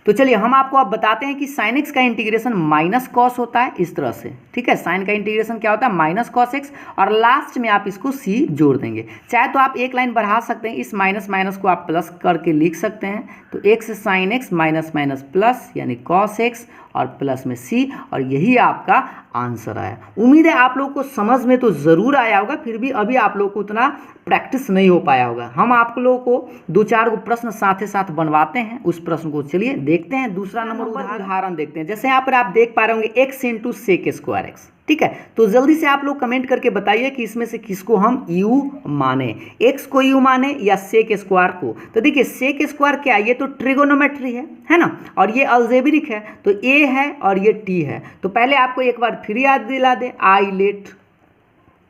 A: तो चलिए हम आपको अब बताते हैं कि sin x का इंटीग्रेशन माइनस कॉस होता है, इस तरह से, ठीक है। sin का इंटीग्रेशन क्या होता है, माइनस कॉस x, और लास्ट में आप इसको c जोड़ देंगे। चाहे तो आप एक लाइन बढ़ा सकते हैं, इस माइनस माइनस को आप प्लस करके लिख सकते हैं, तो 1 से sin x minus minus plus यानी cos x, और प्लस में c, और यही आपका आंसर आया। उम्मीद है आप लोग को समझ में तो ज़रूर आया होगा, फिर भी अभी आप लोग को उतना प्रैक्टिस नहीं हो पाया होगा। हम आप लोगों को 2-4 को प्रश्न साथ ही साथ बनवाते हैं, उस प्रश्न को चलिए देखते हैं। दूसरा नंबर उदाहरण देखते हैं। जैसे यहाँ पर आप देख पा रहे होंगे x into sec square x, ठीक है। तो जल्दी से आप लोग कमेंट करके बताइए कि इसमें से किसको हम u माने, x को u माने या सेक स्क्वायर को। तो देखिए सेक स्क्वायर क्या है, ये तो ट्रिगोनोमेट्री है ना, और ये अलजेब्रिक है, तो a है और ये t है। तो पहले आपको एक बार फिर याद दिला दे, आइलेट,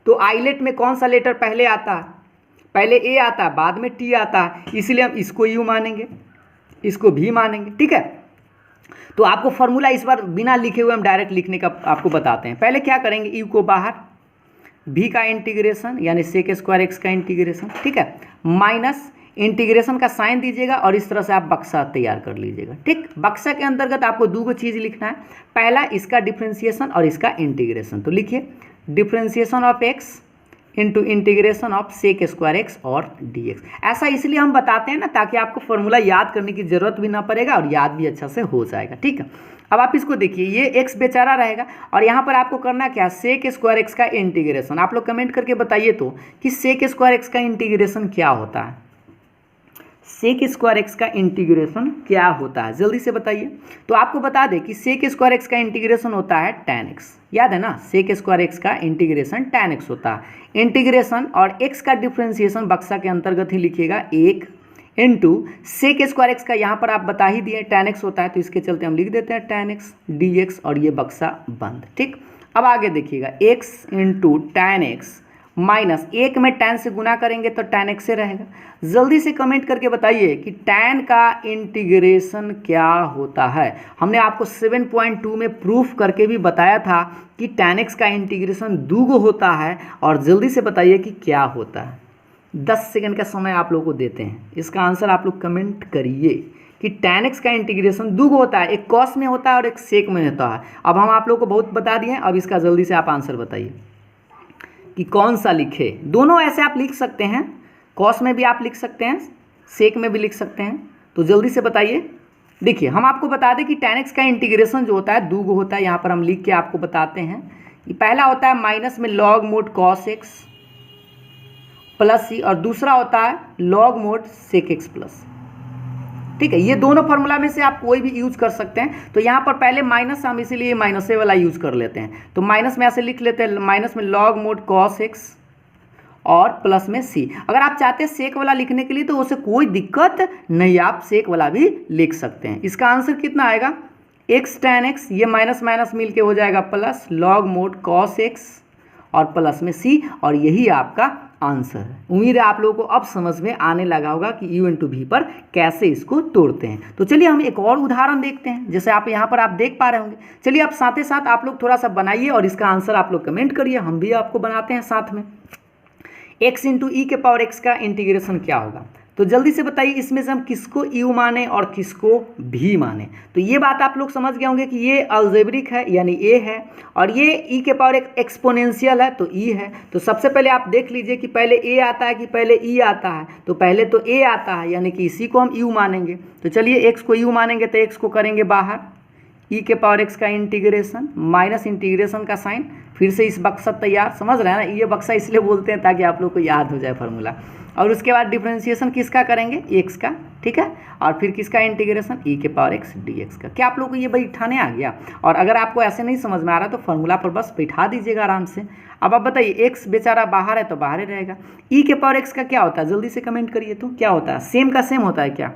A: तो आइलेट में कौन सा लेटर पहले आता है, पहले a आता है बाद में t आता है, इसलिए हम इसको u मानेंगे, इसको भी मानेंगे, ठीक है। तो आपको फॉर्मूला इस बार बिना लिखे हुए हम डायरेक्ट लिखने का आपको बताते हैं। पहले क्या करेंगे, u को बाहर, भी का इंटीग्रेशन यानी सेक स्क्वायर एक्स का इंटीग्रेशन, ठीक है, माइनस इंटीग्रेशन का साइन दीजिएगा और इस तरह से आप बक्सा तैयार कर लीजिएगा, ठीक। बक्सा के अंतर्गत आपको दो चीज़ लिखना है, पहला इसका डिफ्रेंसिएशन और इसका इंटीग्रेशन। तो लिखिए differentiation of x into integration of sec square x और डी एक्स। ऐसा इसलिए हम बताते हैं ना ताकि आपको फॉर्मूला याद करने की जरूरत भी ना पड़ेगा और याद भी अच्छा से हो जाएगा, ठीक है। अब आप इसको देखिए, ये एक्स बेचारा रहेगा और यहाँ पर आपको करना क्या, सेक स्क्वायर एक्स का इंटीग्रेशन। आप लोग कमेंट करके बताइए तो कि सेक स्क्वायर एक्स का इंटीग्रेशन क्या होता है, सेक स्क्वायर एक्स का इंटीग्रेशन क्या होता है, जल्दी से बताइए। तो आपको बता दें कि सेक स्क्वायर एक्स का इंटीग्रेशन होता है tan x, याद है ना, सेक स्क्वायर एक्स का इंटीग्रेशन tan x होता है। इंटीग्रेशन और x का डिफ्रेंसिएशन बक्सा के अंतर्गत ही लिखिएगा, 1 इंटू सेक स्क्वायर एक्स का यहाँ पर आप बता ही दिए tan x होता है, तो इसके चलते हम लिख देते हैं tan x dx और ये बक्सा बंद, ठीक। अब आगे देखिएगा, x into tan x minus 1 में tan से गुना करेंगे तो tan x से रहेगा। जल्दी से कमेंट करके बताइए कि tan का इंटीग्रेशन क्या होता है। हमने आपको 7.2 में प्रूफ करके भी बताया था कि tan x का इंटीग्रेशन दूगो होता है, और जल्दी से बताइए कि क्या होता है। 10 सेकंड का समय आप लोगों को देते हैं, इसका आंसर आप लोग कमेंट करिए कि tan x का इंटीग्रेशन दूगो होता है, एक कॉस में होता है और एक सेक में होता है। अब हम आप लोग को बहुत बता दिए, अब इसका जल्दी से आप आंसर बताइए कि कौन सा लिखे। दोनों ऐसे आप लिख सकते हैं, कॉस में भी आप लिख सकते हैं, सेक में भी लिख सकते हैं, तो जल्दी से बताइए। देखिए हम आपको बता दें कि tan x का इंटीग्रेशन जो होता है दूगो होता है, यहाँ पर हम लिख के आपको बताते हैं। ये पहला होता है माइनस में log mod cos x plus C, और दूसरा होता है log mod sec x plus, ठीक है। ये दोनों फॉर्मूला में से आप कोई भी यूज कर सकते हैं। तो यहाँ पर पहले माइनस, हम इसीलिए माइनस वाला यूज कर लेते हैं। तो माइनस में ऐसे लिख लेते हैं, माइनस में लॉग मोड cos x और प्लस में c। अगर आप चाहते हैं सेक वाला लिखने के लिए तो उसे कोई दिक्कत नहीं, आप सेक वाला भी लिख सकते हैं। इसका आंसर कितना आएगा, x tan x, ये माइनस माइनस मिल के हो जाएगा plus log mod cos x और प्लस में c, और यही आपका आंसर है। उम्मीद है आप लोगों को अब समझ में आने लगा होगा कि u इंटू भी पर कैसे इसको तोड़ते हैं। तो चलिए हम एक और उदाहरण देखते हैं, जैसे आप यहाँ पर आप देख पा रहे होंगे। चलिए आप साथ ही साथ आप लोग थोड़ा सा बनाइए और इसका आंसर आप लोग कमेंट करिए, हम भी आपको बनाते हैं साथ में। x इंटू ई के पावर x का इंटीग्रेशन क्या होगा, तो जल्दी से बताइए इसमें से हम किसको u माने और किसको v माने। तो ये बात आप लोग समझ गए होंगे कि ये अलजेब्रिक है यानी a है, और ये e के पावर एक एक्सपोनेंशियल है तो e है। तो सबसे पहले आप देख लीजिए कि पहले a आता है कि पहले e आता है, तो पहले तो a आता है यानी कि इसी को हम u मानेंगे। तो चलिए x को u मानेंगे तो x को करेंगे बाहर, e के पावर x का इंटीग्रेशन माइनस इंटीग्रेशन का साइन, फिर से इस बक्सा तैयार, समझ रहे हैं ना, ये बक्सा इसलिए बोलते हैं ताकि आप लोग को याद हो जाए फार्मूला। और उसके बाद डिफ्रेंशिएशन किसका करेंगे, x का, ठीक है, और फिर किसका इंटीग्रेशन, e के पावर x dx का। क्या आप लोग को ये बैठाने आ गया? और अगर आपको ऐसे नहीं समझ में आ रहा तो फार्मूला पर बस बैठा दीजिएगा आराम से। अब आप बताइए x बेचारा बाहर है तो बाहर ही रहेगा, e के पावर x का क्या होता है, जल्दी से कमेंट करिए तो क्या होता है, सेम का सेम होता है क्या?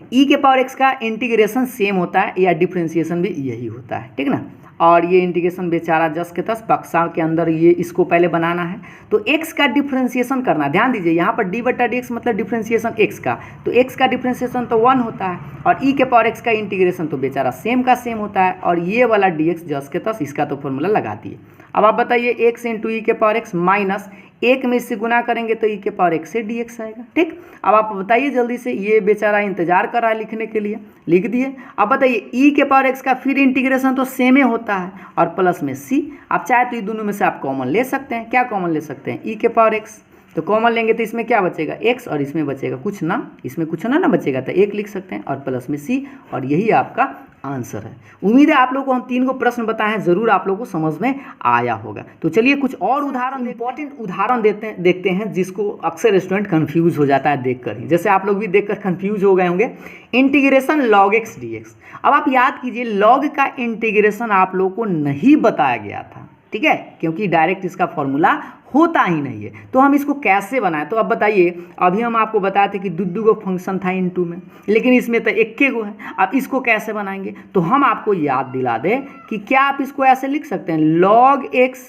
A: e के पावर x का इंटीग्रेशन सेम होता है या डिफ्रेंशिएशन भी यही होता है, ठीक ना। और ये इंटीग्रेशन बेचारा जस के तस बक्सा के अंदर ये इसको पहले बनाना है। तो x का डिफ्रेंशिएशन करना, ध्यान दीजिए यहाँ पर d बटा dx मतलब डिफ्रेंशिएशन x का, तो x का डिफ्रेंशिएशन तो 1 होता है, और e के पावर x का इंटीग्रेशन तो बेचारा सेम का सेम होता है, और ये वाला dx जस के तस, इसका तो फॉर्मूला लगा दिए। अब आप बताइए x इंटू ई के पावर x माइनस 1 में इससे गुना करेंगे तो e के पावर x से dx आएगा, ठीक। अब आप बताइए जल्दी से, ये बेचारा इंतजार कर रहा है लिखने के लिए, लिख दिए। अब बताइए e के पावर x का फिर इंटीग्रेशन तो सेम ही होता है और प्लस में c। आप चाहे तो ये दोनों में से आप कॉमन ले सकते हैं, क्या कॉमन ले सकते हैं, e के पावर x, तो कॉमन लेंगे तो इसमें क्या बचेगा x, और इसमें बचेगा कुछ ना, इसमें कुछ ना बचेगा तो 1 लिख सकते हैं, और प्लस में c, और यही आपका आंसर है। उम्मीद है आप लोगों को हम 3 को प्रश्न बताए हैं, जरूर आप लोगों को समझ में आया होगा। तो चलिए कुछ और उदाहरण, इंपॉर्टेंट उदाहरण देखते हैं जिसको अक्सर स्टूडेंट कंफ्यूज हो जाता है देखकर ही, जैसे आप लोग भी देखकर कंफ्यूज हो गए होंगे। Integration log x dx। अब आप याद कीजिए लॉग का इंटीग्रेशन आप लोगों को नहीं बताया गया था, ठीक है, क्योंकि डायरेक्ट इसका फॉर्मूला होता ही नहीं है। तो हम इसको कैसे बनाएं, तो अब बताइए, अभी हम आपको बताए थे कि दो गो फंक्शन था इनटू में, लेकिन इसमें तो एक गो है। अब इसको कैसे बनाएंगे, तो हम आपको याद दिला दें कि क्या आप इसको ऐसे लिख सकते हैं, लॉग एक्स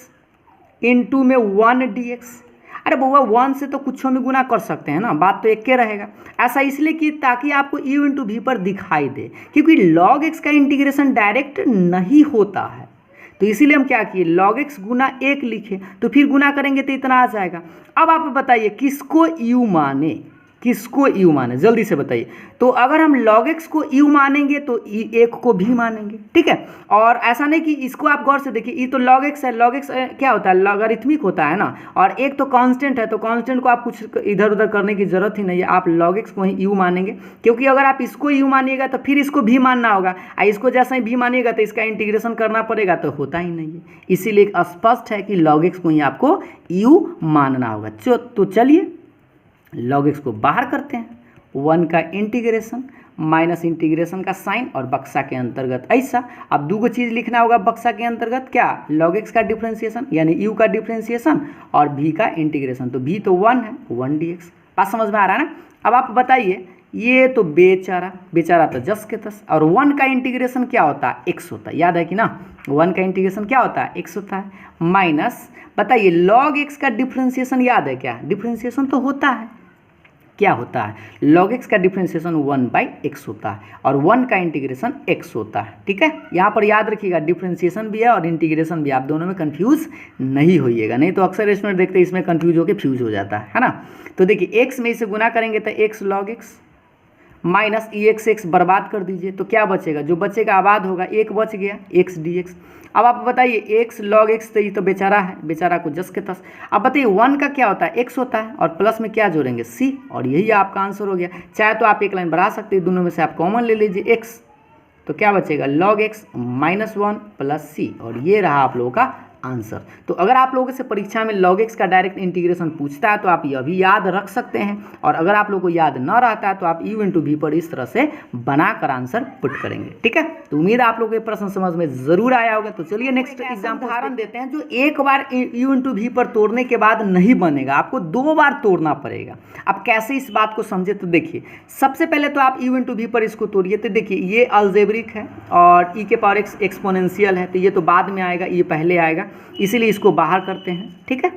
A: इंटू में 1 dx। अरे बउआ 1 से तो कुछ में गुना कर सकते हैं ना, बात तो एक के रहेगा। ऐसा इसलिए कि ताकि आपको u इंटू भी पर दिखाई दे, क्योंकि log x का इंटीग्रेशन डायरेक्ट नहीं होता है, तो इसीलिए हम क्या किए, log x गुना 1 लिखे, तो फिर गुना करेंगे तो इतना आ जाएगा। अब आप बताइए किसको u माने, किसको u माने, जल्दी से बताइए। तो अगर हम log x को u मानेंगे तो 1 को भी मानेंगे, ठीक है। और ऐसा नहीं कि इसको आप गौर से देखिए, ये तो log x है, log x क्या होता है, लॉगरिथमिक होता है ना, और एक तो कांस्टेंट है, तो कांस्टेंट को आप कुछ इधर उधर करने की जरूरत ही नहीं है, आप log x को ही u मानेंगे, क्योंकि अगर आप इसको u मानिएगा तो फिर इसको भी मानना होगा, और इसको जैसा ही भी मानिएगा तो इसका इंटीग्रेशन करना पड़ेगा, तो होता ही नहीं है। इसीलिए स्पष्ट है कि log x को ही आपको u मानना होगा। तो चलिए log x को बाहर करते हैं, 1 का इंटीग्रेशन माइनस इंटीग्रेशन का साइन और बक्सा के अंतर्गत ऐसा। अब दो चीज़ लिखना होगा बक्सा के अंतर्गत, क्या, log x का डिफ्रेंशिएशन यानी u का डिफ्रेंशिएशन और v का इंटीग्रेशन। तो v तो 1 है, 1 dx। बात समझ में आ रहा है ना। अब आप बताइए, ये तो बेचारा तो जस के तस, और 1 का इंटीग्रेशन क्या होता है, x होता है, याद है कि ना, 1 का इंटीग्रेशन क्या होता है, x होता है, माइनस बताइए log x का डिफ्रेंशिएशन याद है क्या, डिफ्रेंशिएशन तो होता है, क्या होता है, log x का डिफ्रेंशिएशन 1/x होता है और 1 का इंटीग्रेशन x होता है, ठीक है। यहाँ पर याद रखिएगा डिफ्रेंशिएशन भी है और इंटीग्रेशन भी, आप दोनों में कंफ्यूज नहीं होइएगा, नहीं तो अक्सर स्टूडेंट देखते हैं इसमें कंफ्यूज होकर फ्यूज हो जाता है ना। तो देखिए x में इसे गुना करेंगे तो x log x minus x बर्बाद कर दीजिए, तो क्या बचेगा, जो बचेगा आबाद होगा, 1 बच गया, x dx। अब आप बताइए x log x, तो ये तो बेचारा है, बेचारा को जस के तस। अब बताइए 1 का क्या होता है, x होता है, और प्लस में क्या जोड़ेंगे, c, और यही आपका आंसर हो गया। चाहे तो आप एक लाइन बढ़ा सकते हैं, दोनों में से आप कॉमन ले लीजिए x, तो क्या बचेगा log x minus 1 plus c, और ये रहा आप लोगों का आंसर। तो अगर आप लोगों से परीक्षा में log x का डायरेक्ट इंटीग्रेशन पूछता है तो आप यह भी याद रख सकते हैं, और अगर आप लोगों को याद न रहता है तो आप u इंटू वी पर इस तरह से बनाकर आंसर पुट करेंगे, ठीक है। तो उम्मीद है आप लोगों के प्रश्न समझ में जरूर आया होगा। तो चलिए नेक्स्ट एग्जाम्पल उदाहरण देते हैं, जो एक बार u इंटू वी पर तोड़ने के बाद नहीं बनेगा, आपको 2 बार तोड़ना पड़ेगा। अब कैसे इस बात को समझे, तो देखिए सबसे पहले तो आप u इंटू वी पर इसको तोड़िए। तो देखिए ये अलजेब्रिक है और e के पावर x एक्सपोनेंशियल है, तो ये तो बाद में आएगा, ये पहले आएगा, इसीलिए इसको बाहर करते हैं, ठीक है।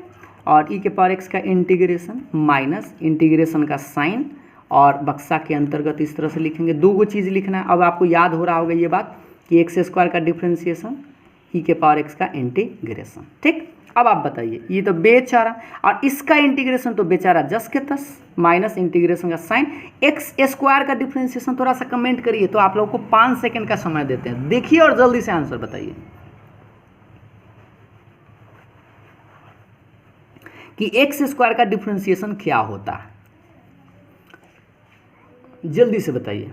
A: और e के पावर x का इंटीग्रेशन माइनस इंटीग्रेशन का साइन और बक्सा के अंतर्गत इस तरह से लिखेंगे। 2 चीज़ लिखना है। अब आपको याद हो रहा होगा ये बात कि x² का डिफ्रेंशिएशन, e के पावर x का इंटीग्रेशन, ठीक। अब आप बताइए, ये तो बेचारा और इसका इंटीग्रेशन तो बेचारा जस के तस, माइनस इंटीग्रेशन का साइन, x² का डिफ्रेंशिएशन। थोड़ा सा कमेंट करिए, तो आप लोगों को 5 सेकंड का समय देते हैं, देखिए और जल्दी से आंसर बताइए कि x² का डिफ्रेंशिएशन क्या होता है, जल्दी से बताइए।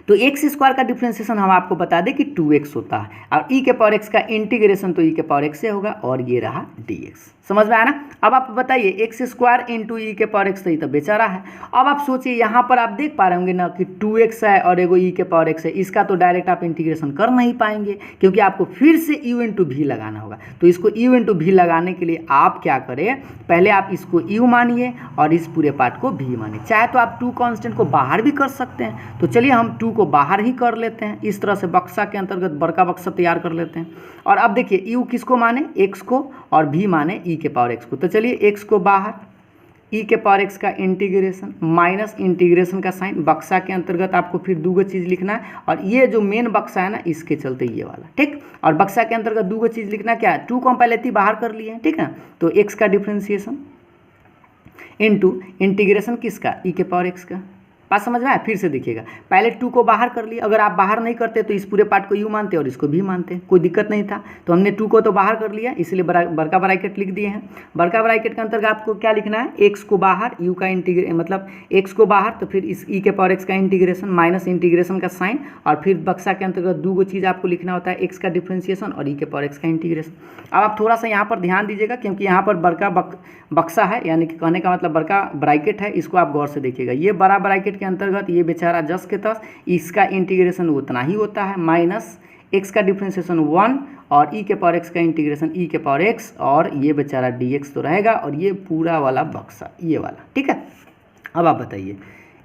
A: तो x² का डिफ्रेंशिएशन हम आपको बता दें कि 2x होता है, और e के पावर x का इंटीग्रेशन तो e के पावर x से होगा, और ये रहा dx। समझ में आया ना। अब आप बताइए x² इंटू e के पावर x, तो ये तो बेचारा है। अब आप सोचिए, यहाँ पर आप देख पा रहे होंगे ना कि 2x है और एगो e के पावर x है, इसका तो डायरेक्ट आप इंटीग्रेशन कर नहीं पाएंगे, क्योंकि आपको फिर से u इंटू भी लगाना होगा। तो इसको u इंटू भी लगाने के लिए आप क्या करें, पहले आप इसको u मानिए और इस पूरे पार्ट को भी मानिए। चाहे तो आप 2 कांस्टेंट को बाहर भी कर सकते हैं, तो चलिए हम 2 को बाहर ही कर लेते हैं, इस तरह से बक्सा के अंतर्गत बड़का बक्सा तैयार कर लेते हैं। और अब देखिए u किसको माने, x को, और भी माने e के पावर x को। तो चलिए x को बाहर, e के पावर x का इंटीग्रेशन माइनस इंटीग्रेशन का साइन, बक्सा के अंतर्गत आपको फिर 2 चीज़ लिखना है, और ये जो मेन बक्सा है ना, इसके चलते ये वाला, ठीक। और बक्सा के अंतर्गत 2 चीज़ लिखना, क्या है, 2 को हम पहले ही बाहर कर लिए हैं, ठीक है। तो x का डिफ्रेंशिएशन इंटू इंटीग्रेशन किसका, e के पावर x का। बात समझ में आया, फिर से देखिएगा, पहले 2 को बाहर कर लिए। अगर आप बाहर नहीं करते तो इस पूरे पार्ट को u मानते और इसको भी मानते, कोई दिक्कत नहीं था। तो हमने 2 को तो बाहर कर लिया, इसलिए बड़का ब्रैकेट लिख दिए हैं। बड़का ब्रैकेट के अंतर्गत आपको क्या लिखना है, x को बाहर, u का मतलब x को बाहर, तो फिर इस e के पावर x का इंटीग्रेशन माइनस इंटीग्रेशन का साइन, और फिर बक्सा के अंतर्गत 2 चीज़ आपको लिखना होता है, x का डिफ्रेंशिएशन और e के पावर x का इंटीग्रेशन। अब आप थोड़ा सा यहाँ पर ध्यान दीजिएगा, क्योंकि यहाँ पर बड़का बक्सा है, यानी कि कहने का मतलब बड़का ब्रैकेट है, इसको आप गौर से देखिएगा। ये बड़ा ब्रैकेट के अंतर्गत ये बेचारा जस के तस, इसका इंटीग्रेशन उतना ही होता है, माइनस x का डिफ्रेंशिएशन 1 और e के पावर x का इंटीग्रेशन e के पावर x, और ये बेचारा dx तो रहेगा, और ये पूरा वाला बक्सा ये वाला, ठीक है। अब आप बताइए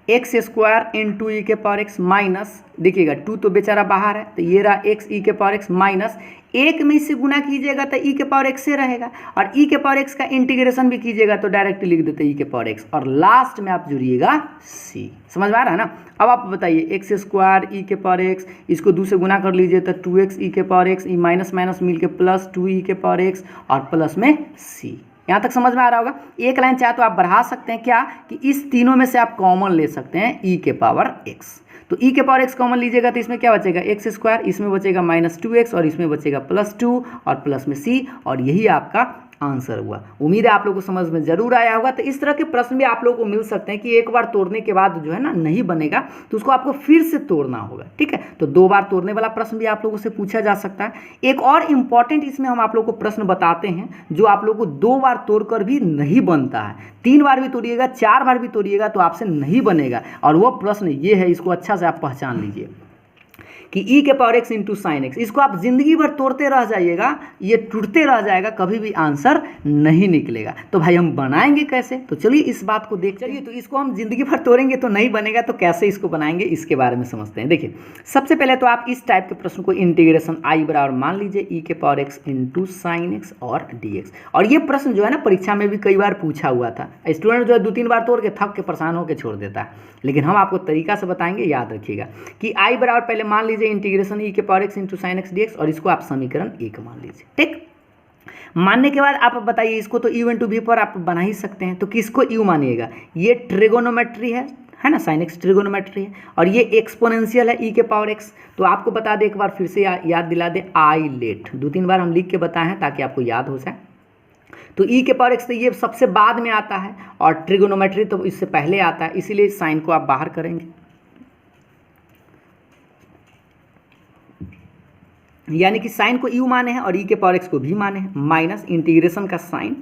A: एक्स स्क्वायर इंटू ई के पावर एक्स माइनस, देखिएगा 2 तो बेचारा बाहर है, तो ये रहा एक्स ई के पावर एक्स माइनस, एक में इससे गुना कीजिएगा तो ई के पावर एक्स से रहेगा, और ई के पावर एक्स का इंटीग्रेशन भी कीजिएगा तो डायरेक्ट लिख देते ई के पावर एक्स, और लास्ट में आप जुड़िएगा सी। समझ में आ रहा है ना। अब आप बताइए एक्स स्क्वायर ई के पावर एक्स, इसको 2 से गुना कर लीजिए तो 2x ई के power x, E minus minus मिल के प्लस 2 ई के पावर एक्स और प्लस में सी। यहाँ तक समझ में आ रहा होगा। एक लाइन चाहे तो आप बढ़ा सकते हैं क्या कि इस तीनों में से आप कॉमन ले सकते हैं ई के पावर एक्स, तो ई के पावर एक्स कॉमन लीजिएगा तो इसमें क्या बचेगा एक्स स्क्वायर, इसमें बचेगा -2x और इसमें बचेगा +2 और प्लस में सी, और यही आपका आंसर हुआ। उम्मीद है आप लोगों को समझ में जरूर आया होगा। तो इस तरह के प्रश्न भी आप लोगों को मिल सकते हैं कि एक बार तोड़ने के बाद जो है ना नहीं बनेगा तो उसको आपको फिर से तोड़ना होगा, ठीक है। तो 2 बार तोड़ने वाला प्रश्न भी आप लोगों से पूछा जा सकता है। एक और इम्पॉर्टेंट इसमें हम आप लोगों को प्रश्न बताते हैं जो आप लोगों को 2 बार तोड़कर भी नहीं बनता है, 3 बार भी तोड़िएगा, 4 बार भी तोड़िएगा तो आपसे नहीं बनेगा, और वो प्रश्न ये है, इसको अच्छा से आप पहचान लीजिए कि ई के power x into sine x, इसको आप जिंदगी भर तोड़ते रह जाइएगा, ये टूटते रह जाएगा, कभी भी आंसर नहीं निकलेगा। तो भाई हम बनाएंगे कैसे, तो चलिए इस बात को देख, चलिए तो इसको हम जिंदगी भर तोड़ेंगे तो नहीं बनेगा, तो कैसे इसको बनाएंगे इसके बारे में समझते हैं। देखिए सबसे पहले तो आप इस टाइप के प्रश्न को इंटीग्रेशन आई बराबर मान लीजिए ई के power x into sine x और डी एक्स, और ये प्रश्न जो है ना परीक्षा में भी कई बार पूछा हुआ था। स्टूडेंट जो है 2-3 बार तोड़ के थक के परेशान होकर छोड़ देता है, लेकिन हम आपको तरीका से बताएंगे, याद रखिएगा कि आई बराबर पहले मान लीजिए इंटीग्रेशन ई के power x into sine x D x, और इसको आप समीकरण 1 मान लीजिए, ठीक। मानने के बाद आप बताइए इसको तो यू इंटू वी पर आप बना ही सकते हैं, तो किसको यू मानिएगा, ये ट्रिगोनोमेट्री है ना, साइन एक्स ट्रिगोनोमेट्री है, और ये एक्सपोनेंशियल है ई के पावर एक्स। तो आपको बता दे एक बार फिर से याद दिला दे, आई लेट 2-3 बार हम लिख के बताए हैं ताकि आपको याद हो जाए। तो ई के पावर एक्स तो ये सबसे बाद में आता है, और ट्रिगोनोमेट्री तो इससे पहले आता है, इसीलिए साइन को आप बाहर करेंगे, यानी कि साइन को यू माने हैं और ई के पावर एक्स को भी माने हैं, माइनस इंटीग्रेशन का साइन,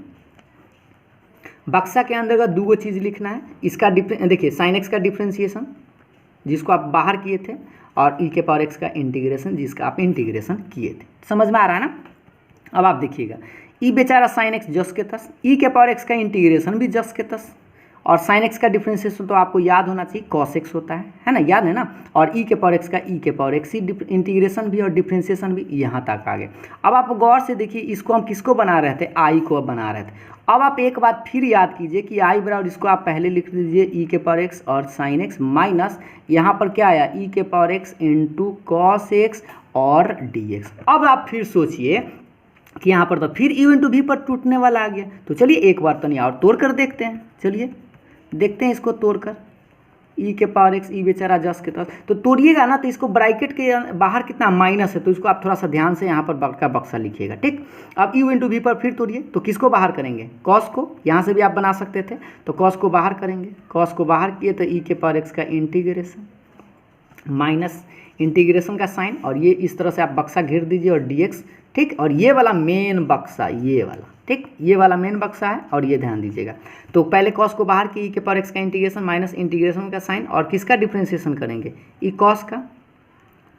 A: बक्सा के अंदर का 2 चीज़ लिखना है, इसका देखिए साइन एक्स का डिफ्रेंशिएशन जिसको आप बाहर किए थे, और ई के पावर एक्स का इंटीग्रेशन जिसका आप इंटीग्रेशन किए थे। समझ में आ रहा है ना। अब आप देखिएगा ई बेचारा साइन एक्स जस के तस, ई के पावर एक्स का इंटीग्रेशन भी जस के तस, और साइन एक्स का डिफ्रेंशिएशन तो आपको याद होना चाहिए कॉस एक्स होता है ना, याद है ना, और ई के पावर एक्स का ई के पावर एक्स ही इंटीग्रेशन भी और डिफ्रेंशिएशन भी, यहाँ तक आ गए। अब आप गौर से देखिए इसको हम किसको बना रहे थे, आई को बना रहे थे। अब आप एक बात फिर याद कीजिए कि आई बराबर इसको आप पहले लिख लीजिए ई के पावर एक्स और साइन एक्स माइनस यहाँ पर क्या आया ई के power x into cos x और डी एक्स। अब आप फिर सोचिए कि यहाँ पर तो फिर यू इंटू वी पर टूटने वाला आ गया, तो चलिए एक बार तो नहीं और तोड़ कर देखते हैं, चलिए देखते हैं इसको तोड़कर, ई के पावर एक्स ई बेचारा जस के तहत, तो तोड़िएगा ना तो इसको ब्रैकेट के बाहर कितना माइनस है, तो इसको आप थोड़ा सा ध्यान से यहाँ पर का बक्सा लिखिएगा, ठीक। अब यू इंटू वी पर फिर तोड़िए, तो किसको बाहर करेंगे, कॉस को, यहाँ से भी आप बना सकते थे, तो कॉस को बाहर करेंगे, कॉस को बाहर किए तो ई के पावर एक्स का इंटीग्रेशन माइनस इंटीग्रेशन का साइन, और ये इस तरह से आप बक्सा घेर दीजिए और डी एक्स, ठीक। और ये वाला मेन बक्सा, ये वाला, ठीक, ये वाला मेन बक्सा है, और ये ध्यान दीजिएगा। तो पहले कॉस को बाहर की ई के पावर एक्स का इंटीग्रेशन माइनस इंटीग्रेशन का साइन, और किसका डिफ्रेंशिएशन करेंगे, ई कॉस का,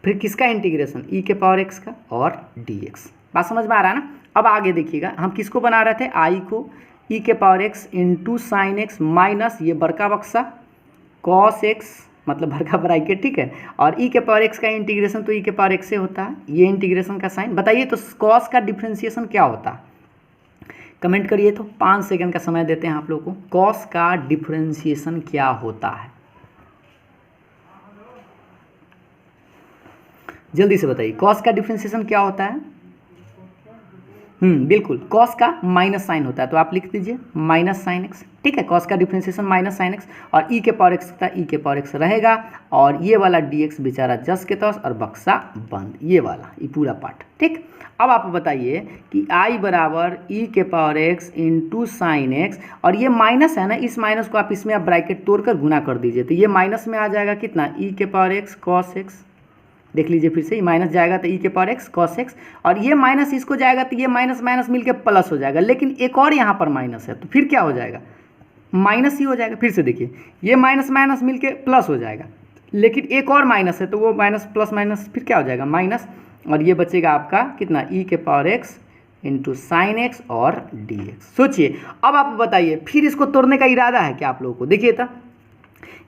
A: फिर किसका इंटीग्रेशन, ई के पावर एक्स का और डी एक्स। बात समझ में आ रहा है ना। अब आगे देखिएगा हम किसको बना रहे थे, आई को ई के power x into sine x minus ये बड़का बक्सा कॉस एक्स मतलब बड़का ब्रैकेट, ठीक है, और ई के पावर एक्स का इंटीग्रेशन तो ई के पावर एक्स से होता है, ये इंटीग्रेशन का साइन। बताइए तो कॉस का डिफ्रेंशिएशन क्या होता है, कमेंट करिए। तो 5 सेकंड का समय देते हैं आप लोगों को, कॉस का डिफ्रेंशिएशन क्या होता है, जल्दी से बताइए, कॉस का डिफ्रेंशिएशन क्या होता है। बिल्कुल, कॉस का माइनस साइन होता है, तो आप लिख दीजिए माइनस साइन एक्स, ठीक है, कॉस का डिफ्रेंशिएशन माइनस साइन एक्स, और ई के पावर एक्स का ई के पावर एक्स रहेगा, और ये वाला डी एक्स बेचारा जस के तस और बक्सा बंद, ये वाला ये पूरा पार्ट, ठीक। अब आप बताइए कि आई बराबर ई के power x into sine x, और ये माइनस है ना, इस माइनस को आप इसमें आप ब्रैकेट तोड़कर गुना कर दीजिए, तो ये माइनस में आ जाएगा कितना, ई के पावर एक्स कॉस एक्स, देख लीजिए फिर से, ये माइनस जाएगा तो ई के पावर एक्स कॉस एक्स, और ये माइनस इसको जाएगा तो ये माइनस माइनस मिलके प्लस हो जाएगा, लेकिन एक और यहाँ पर माइनस है तो फिर क्या हो जाएगा, माइनस ही हो जाएगा। फिर से देखिए ये माइनस माइनस मिलके प्लस हो जाएगा, लेकिन एक और माइनस है तो वो माइनस प्लस माइनस फिर क्या हो जाएगा, माइनस, और ये बचेगा आपका कितना, ई के power x into sine x और डी एक्स। सोचिए अब आप बताइए फिर इसको तोड़ने का इरादा है क्या आप लोगों को, देखिए तो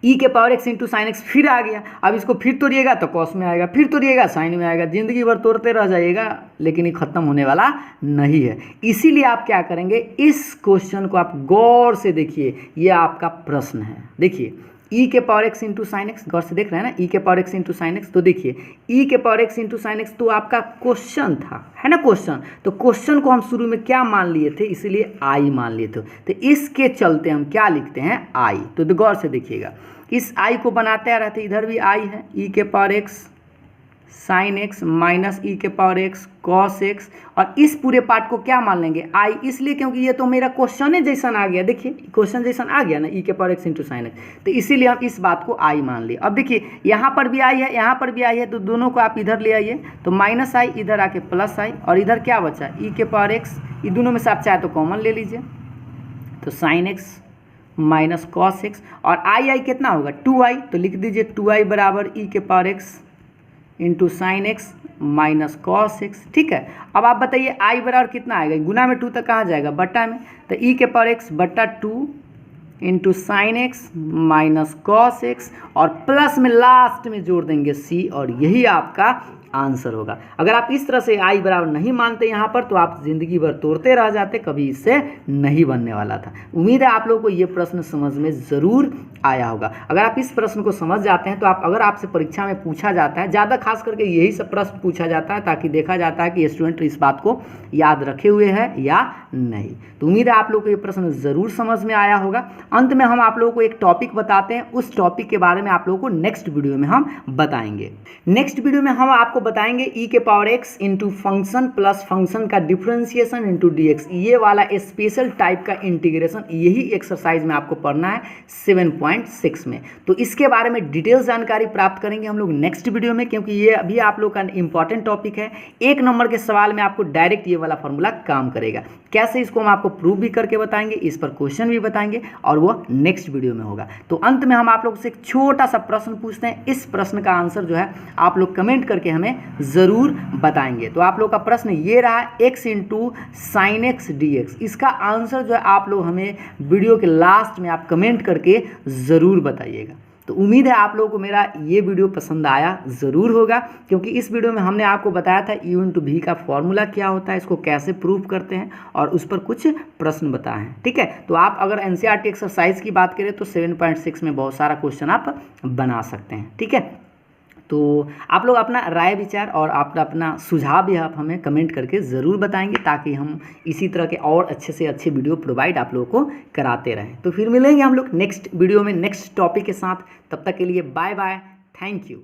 A: ई के power x into sine x फिर आ गया। अब इसको फिर तोड़िएगा तो कॉस में आएगा, फिर तोड़िएगा साइन में आएगा, जिंदगी भर तोड़ते रह जाइएगा, लेकिन ये खत्म होने वाला नहीं है। इसीलिए आप क्या करेंगे, इस क्वेश्चन को आप गौर से देखिए, ये आपका प्रश्न है। देखिए ई के power x into sine x, गौर से देख रहे हैं ना, ई के power x into sine x. तो देखिए ई के power x into sine x तो आपका क्वेश्चन था, है ना क्वेश्चन। तो क्वेश्चन को हम शुरू में क्या मान लिए थे, इसीलिए आई मान लिए थे। तो इसके चलते हम क्या लिखते हैं, आई। तो गौर से देखिएगा, इस आई को बनाते आ रहे थे, इधर भी आई है, ई के power x sine x minus e के पावर एक्स कॉस एक्स, और इस पूरे पार्ट को क्या मान लेंगे, आई, इसलिए क्योंकि ये तो मेरा क्वेश्चन है जैसन आ गया। देखिए क्वेश्चन जैसन आ गया ना, ई के power x into sine x, तो इसीलिए हम इस बात को आई मान लिए। अब देखिए यहाँ पर भी आई है, यहाँ पर भी आई है, तो दोनों को आप इधर ले आइए, तो माइनस आई इधर आके प्लस आई, और इधर क्या बचा, ई के पावर एक्स, ये दोनों में से आप चाहे तो कॉमन ले लीजिए, तो sign x minus cos x, और आई कितना होगा 2i, तो लिख दीजिए 2i बराबर ई के power x into sine x minus cos x. ठीक है, अब आप बताइए आई बराबर कितना आएगा, गुना में 2 तक कहाँ जाएगा, बट्टा में, तो ई के पावर एक्स बट्टा 2 into sine x minus cos x, और प्लस में लास्ट में जोड़ देंगे सी, और यही आपका आंसर होगा। अगर आप इस तरह से आई बराबर नहीं मानते यहाँ पर, तो आप जिंदगी भर तोड़ते रह जाते, कभी इससे नहीं बनने वाला था। उम्मीद है आप लोगों को ये प्रश्न समझ में ज़रूर आया होगा। अगर आप इस प्रश्न को समझ जाते हैं तो आप, अगर आपसे परीक्षा में पूछा जाता है, ज़्यादा खास करके यही सब प्रश्न पूछा जाता है, ताकि देखा जाता है कि स्टूडेंट इस बात को याद रखे हुए है या नहीं। तो उम्मीद है आप लोगों को ये प्रश्न ज़रूर समझ में आया होगा। अंत में हम आप लोगों को एक टॉपिक बताते हैं, उस टॉपिक के बारे में आप लोगों को नेक्स्ट वीडियो में हम बताएंगे। नेक्स्ट वीडियो में हम आपको बताएंगे ई के power x into function plus function का डिफरेंशिएशन इंटू डीएक्स, ये वाला स्पेशल टाइप का इंटीग्रेशन, यही एक्सरसाइज में आपको पढ़ना है 7.6 में। तो इसके बारे में डिटेल्स जानकारी प्राप्त करेंगे हम लोग नेक्स्ट वीडियो में, क्योंकि ये अभी आप लोग का इंपॉर्टेंट टॉपिक है। 1 नंबर के सवाल में आपको डायरेक्ट ये वाला फॉर्मूला काम करेगा, कैसे इसको हम आपको प्रूव भी करके बताएंगे, इस पर क्वेश्चन भी बताएंगे, और वो नेक्स्ट वीडियो में होगा। तो अंत में हम आप लोग से एक छोटा सा प्रश्न पूछते हैं, इस प्रश्न का आंसर जो है आप लोग कमेंट करके हमें ज़रूर बताएंगे। तो आप लोग का प्रश्न ये रहा, x into sine x D x, इसका आंसर जो है आप लोग हमें वीडियो के लास्ट में आप कमेंट करके ज़रूर बताइएगा। तो उम्मीद है आप लोगों को मेरा ये वीडियो पसंद आया ज़रूर होगा, क्योंकि इस वीडियो में हमने आपको बताया था u इंटू भी का फॉर्मूला क्या होता है, इसको कैसे प्रूव करते हैं, और उस पर कुछ प्रश्न बताए हैं। ठीक है, तो आप अगर NCERT एक्सरसाइज की बात करें तो 7.6 में बहुत सारा क्वेश्चन आप बना सकते हैं। ठीक है, तो आप लोग अपना राय विचार और अपना सुझाव भी आप हमें कमेंट करके ज़रूर बताएंगे, ताकि हम इसी तरह के और अच्छे से अच्छे वीडियो प्रोवाइड आप लोगों को कराते रहें। तो फिर मिलेंगे हम लोग नेक्स्ट वीडियो में नेक्स्ट टॉपिक के साथ, तब तक के लिए बाय बाय, थैंक यू।